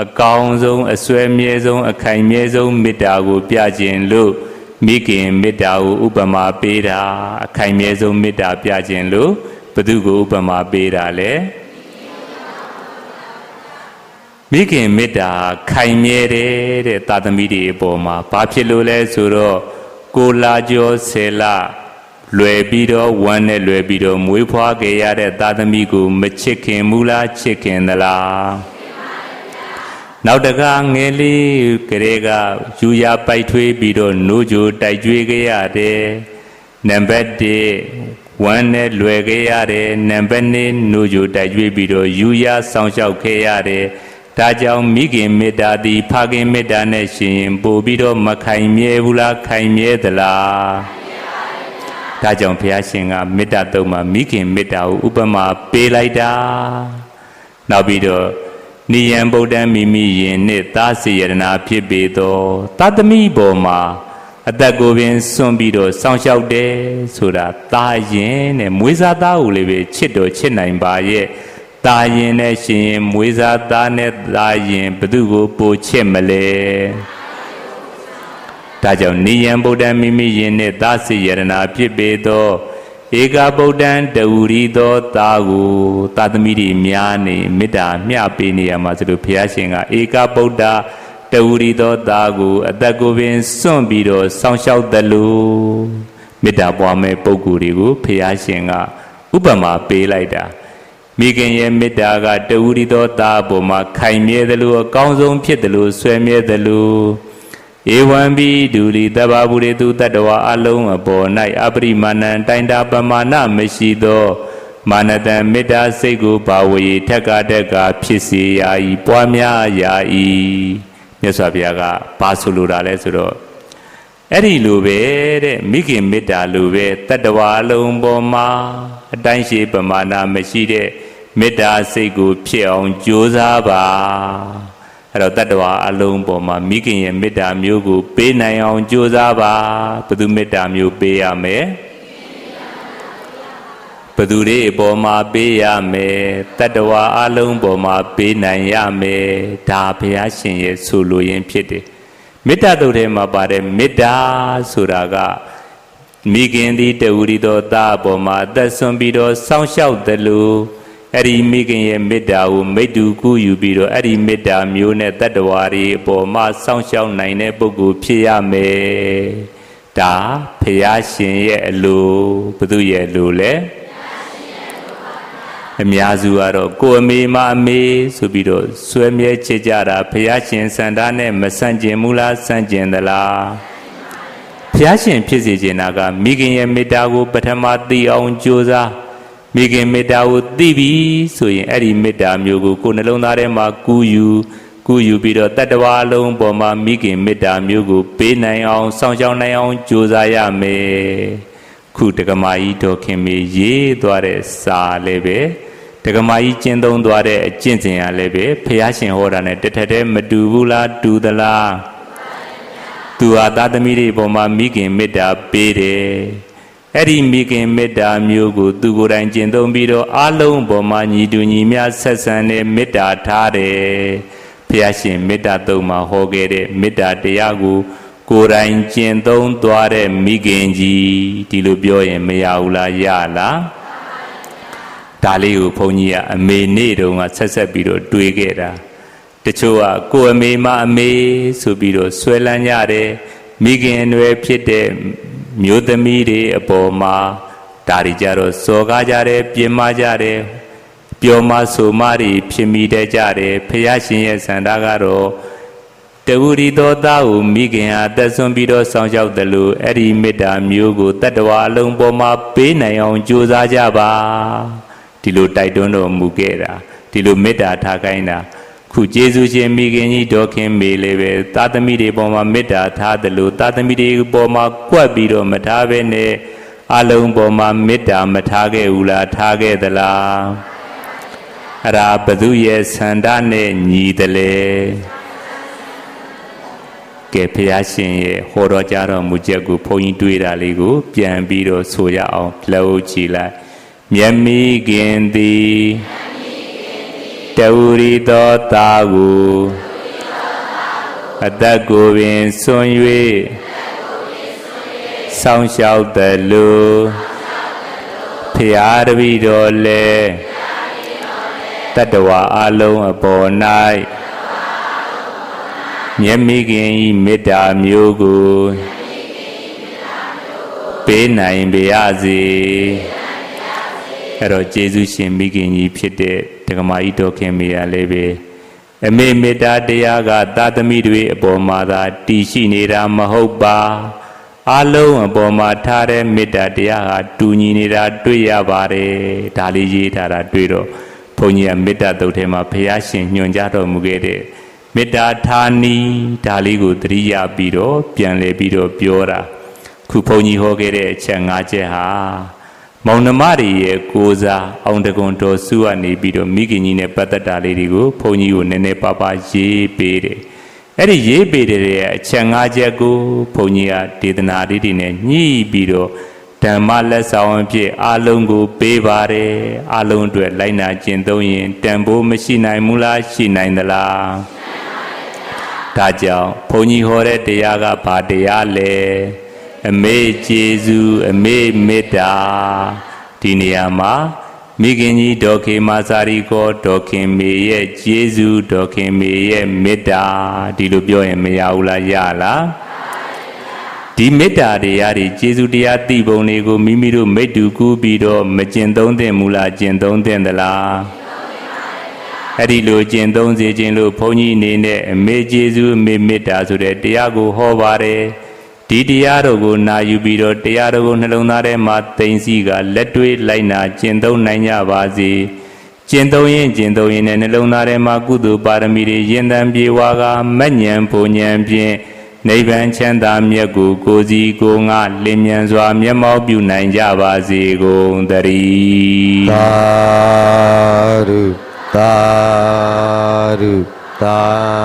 အကောင်းဆုံးအစွဲမြဲဆုံးအခိုင်မြဲဆုံးမေတ္တာကိုပြခြင်းလို့မိခင်မေတ္တာကိုဥပမာပေးတာအခိုင်မြဲဆုံးမေတ္တာပြခြင်းလို့ဘသူကိုဥပမာပေးတာလဲမိခင်မေတ္တာခိုင်မြဲတယ်တဲ့သာသမီတွေအပေါ်မှာဘာဖြစ်လို့လဲဆိုတော့ကိုလာကျော်ဆယ်လလွယ်ပြီးတော့ဝမ်းနဲ့လွယ်ပြီးတော့မွေးဖွားခဲ့ရတဲ့သာသမီကိုမချစ်ခင်ဘူးလားချစ်ခင်သလားနောက်တကားငယ်လေးကလေးကယူရပိုက်ထွေးပြီးတော့နိုးကြိုတိုက်ကြွေးခဲ့ရတယ်နံပါတ်1ဝမ်းနဲ့လွယ်ခဲ့ရတယ်နံပါတ်2နိုးကြိုတိုက်ကြွေးပြီးတော့ယူရဆောင်လျှောက်ခဲ့ရတယ်ဒါကြောင့်မိခင်မေတ္တာသည်ဖခင်မေတ္တာနဲ့ရှင်ရင်ပို့ပြီးတော့မခိုင်မြဲဘူးလားခိုင်မြဲသလားဒါကြောင့်ဘုရားရှင်ကမေတ္တာတုံးမှာမိခင်မေတ္တာကိုဥပမာပေးလိုက်တာနောက်ပြီးတော့နိယံဗုဒ္ဓံမိမိယင်နှင့်သာစေရနာဖြစ်ပေသောသတ္တမိပေါ်မှာအသက်ကိုပင်စွန့်ပြီးတော့စောင့်ရှောက်တယ်ဆိုတာသာရင်နဲ့မွေးစားသားကိုလည်းပဲချစ်တော်ချစ်နိုင်ပါရဲ့သာရင်နဲ့ရှင်ရင်မွေးစားသားနဲ့သာရင်ဘသူကိုပိုချစ်မလဲဒါကြောင့်နိယံဗုဒ္ဓံမိမိယင်နှင့်သာစေရနာဖြစ်ပေသောဧကဗုဒ္ဓံတဝရီသောသားကိုသာသမီတွေများနေမေတ္တာမျှပေးနေရမှာဆိုလို့ဘုရားရှင်ကဧကဗုဒ္ဓတဝရီသောသားကိုအသက်ကိုပင်စွန့်ပြီးတော့စောင့်ရှောက်သလိုမေတ္တာပွားမဲ့ပုဂ္ဂိုလ်တွေကိုဘုရားရှင်ကဥပမာပေးလိုက်တာမိခင်ရဲ့မေတ္တာကတဝရီသောသားအပေါ်မှာခိုင်မြဲသလိုအကောင်းဆုံးဖြစ်သလိုဆွဲမြဲသလိုဧဝံပိဒုရိတဗ္ဗဗုရေတုတတ္တဝါအလုံးအပေါ်၌အပရိမာဏံတိုင်တာပမာဏမရှိသောမာနတံမေတ္တာစိတ်ကိုဘာဝေထက်ကတက်ကဖြစ်စေရာ၏ပွားများရာ၏မြတ်စွာဘုရားကဘာဆိုလိုတာလဲဆိုတော့အဲ့ဒီလိုပဲတဲ့မိခင်မေတ္တာလိုပဲတတ္တဝါအလုံးပေါ်မှာအတိုင်းရှိပမာဏမရှိတဲ့မေတ္တာစိတ်ကိုဖြစ်အောင်ကြိုးစားပါအဲ့တော့တတ္တဝါအလုံးပေါ်မှာမိခင်ရဲ့မေတ္တာမျိုးကိုပေးနိုင်အောင်ကြိုးစားပါဘယ်သူမေတ္တာမျိုးပေးရမယ်ဘယ်သူတွေအပေါ်မှာပေးရမယ်တတ္တဝါအလုံးပေါ်မှာပေးနိုင်ရမယ်ဒါဘုရားရှင်ရဲ့ဆိုလိုရင်းဖြစ်တယ်မေတ္တာတုတ်ထဲမှာပါတဲ့မေတ္တာဆိုတာကမိခင်သည်တဝရီသောသားအပေါ်မှာအသက်ဆွမ်းပြီးတော့စောင့်ရှောက်သလိုအဲ့ဒီမိခင်ရဲ့မေတ္တာကိုမိတ္တူကူးယူပြီးတော့အဲ့ဒီမေတ္တာမျိုးနဲ့တတ္တဝါတွေအပေါ်မှာစောင့်ရှောက်နိုင်တဲ့ပုဂ္ဂိုလ်ဖြစ်ရမယ်ဒါဘုရားရှင်ရဲ့အလိုဘုသူရဲ့အလိုလဲအများစုကတော့ကိုယ်အမေမအမေဆိုပြီးတော့ဆွဲမြဲချစ်ကြတာဘုရားရှင်စံသားနဲ့မဆန့်ကျင်ဘူးလားဆန့်ကျင်သလားဘုရားရှင်ဖြစ်စေချင်တာကမိခင်ရဲ့မေတ္တာကိုပထမသိအောင်ကြိုးစားမိခင်မေတ္တာကိုသိပြီဆိုရင်အဲ့ဒီမေတ္တာမျိုးကိုကိုယ်နှလုံးသားထဲမှာကူးယူပြီးတော့တတ္တဝါအလုံးပေါ်မှာမိခင်မေတ္တာမျိုးကိုပေးနိုင်အောင်စောင့်ရှောက်နိုင်အောင်ကြိုးစားရမယ်ခုဒကမာကြီးဒေါခင်မေရေးသွားတဲ့စာလည်းပဲဒကမာကြီးကျင့်သုံးသွားတဲ့အကျင့်စဉ်ရလည်းပဲဘုရားရှင်ဟောတာနဲ့တထက်တည်းမတူဘူးလားတူသလား သူဟာသားသမီးတွေပေါ်မှာမိခင်မေတ္တာပေးတယ်အဲ့ဒီမိခင်မေတ္တာမျိုးကိုသူကိုယ်တိုင်ကျင့်သုံးပြီးတော့အလုံးပေါ်မှာညီတူညီမျှဆက်ဆံတဲ့မေတ္တာထားတယ်ဘုရားရှင်မေတ္တာသုံးမှာဟောခဲ့တဲ့မေတ္တာတရားကိုကိုယ်တိုင်ကျင့်သုံးသွားတဲ့မိခင်ကြီးဒီလိုပြောရင်မရဘူးလားရလားဒါလေးကိုဘုန်းကြီးကအမေနေ့တုန်းကဆက်ပြီးတော့တွေးခဲ့တာတချို့ကကိုယ်အမေမအမေဆိုပြီးတော့ဆွဲလန်းကြတယ်မိခင်အနွယ်ဖြစ်တဲ့မျိုးသမီးတွေအပေါ်မှာဒါတွေကြတော့စော်ကားကြတယ်ပြင်မကြတယ်ပျော်မဆိုမတွေဖြစ်မိတတ်ကြတယ်ဖះရှင်ရဲ့စန္ဒကတော့တဝူရီသောသားကိုမိခင်ဟာသက်ဆွမ်းပြီးတော့ဆောင်ရှောက်တယ်လို့အဲ့ဒီမေတ္တာမျိုးကိုတတ္တဝါအလုံးပေါ်မှာပေးနိုင်အောင်ကြိုးစားကြပါဒီလိုတိုက်တွန်းတော်မူခဲ့တာဒီလိုမေတ္တာထားခိုင်းတာခုကျေးဇူးရှင်မိခင်ကြီးဒေါခင်မေလေးပဲသားသမီးတွေပေါ်မှာမေတ္တာထားတယ်လို့သားသမီးတွေပေါ်မှာကွက်ပြီးတော့မထားဘဲနဲ့အလုံးပေါ်မှာမေတ္တာမထားခဲ့ဘူးလားထားခဲ့သလားအဲ့ဒါဘသူရဲ့ဆန္ဒနဲ့ညီတယ်လေကဲဘုရားရှင်ရဲ့ဟောတော်ကြားတော်မူချက်ကိုဘုန်းကြီးတွေးတာလေးကိုပြန်ပြီးတော့ဆိုရအောင်လက်ဦးချီလိုက်မြတ်မိခင်သည်တဝူရီသောသားကိုအသက်ကိုပင်ဆွံ့၍ဆောင်းလျှောက်တယ်လို့ဖရာတပည့်တော်လည်းတတ္တဝါအလုံးအပေါ်၌မြတ်မိခင်ဤမေတ္တာမျိုးကိုပေးနိုင်ပါရစေအဲ့တော့ကျေးဇူးရှင်မိခင်ကြီးဖြစ်တဲ့ဒကမာကြီးဒေါခင်မေရလည်းပဲအမေမေတ္တာတရားကသာသမီတွေအပေါ်မှာသာတည်ရှိနေတာမဟုတ်ပါအလုံးအပေါ်မှာထားတဲ့မေတ္တာတရားဟာတူညီနေတာတွေ့ရပါတယ်ဒါလေးရေးထားတာတွေ့တော့ဘုန်းကြီးကမေတ္တာတုတ်ထဲမှာဘုရားရှင်ညွှန်ကြားတော်မူခဲ့တဲ့မေတ္တာဌာနီဒါလေးကိုသတိရပြီးတော့ပြန်လဲပြီးတော့ပြောတာခုဘုန်းကြီးဟောခဲ့တဲ့အချက်၅ချက်ဟာမောင်နှမတွေရဲ့ကိုးစားအောင်တကွန်တော်စုကနေပြီးတော့မိခင်ကြီးနဲ့ပတ်သက်တာလေးတွေကိုဘုန်းကြီးကိုနည်းနည်းပါးပါးရေးပေးတယ်အဲ့ဒီရေးပေးတဲ့အချက်၅ချက်ကိုဘုန်းကြီးကဒေသနာလေးတွေနဲ့ညှိပြီးတော့ဓမ္မလက်ဆောင်အဖြစ်အလုံးကိုပေးပါတယ်အလုံးအတွက်လိုက်နာကျင့်သုံးရင်တန်ဖိုးမရှိနိုင်ဘူးလားရှိနိုင်သလားဒါကြောင့်ဘုန်းကြီးဟောတဲ့တရားကဘာတရားလဲအမေကျေးဇူးအမေမေတ္တာဒီနေရာမှာမိခင်ကြီးဒေါခင်မာစာရီကိုဒေါခင်မေရဲ့ကျေးဇူးဒေါခင်မေရဲ့မေတ္တာဒီလိုပြောရင်မရဘူးလားရလားဒီမေတ္တာတရားတွေကျေးဇူးတရားသိပုံတွေကိုမိမိတို့မိတ္တူကူးပြီးတော့မကျင့်သုံးသင့်ဘူးလားကျင့်သုံးသင့်သလားအဲ့ဒီလိုကျင့်သုံးစေခြင်းလို့ဘုန်းကြီးအနေနဲ့အမေကျေးဇူးအမေမေတ္တာဆိုတဲ့တရားကိုဟောပါတယ်ဒီတရားတော်ကိုနာယူပြီးတော့တရားတော်ကိုနှလုံးသားထဲမှာသိသိကလက်တွေ့လိုက်နာကျင့်သုံးနိုင်ကြပါစေကျင့်သုံးရင်နဲ့နှလုံးသားထဲမှာကုသိုလ်ပါရမီတွေရင်တန်ပြေဝါကမဉ္ဇဉ်ဘုံဉဏ်ဖြင့်နိဗ္ဗာန်ချမ်းသာမြတ်ကိုကိုယ်စီကိုယ်ငါလင်းမြန်စွာမျက်မှောက်ပြုနိုင်ကြပါစေကုန်သတည်းသာဓုသာဓုသာ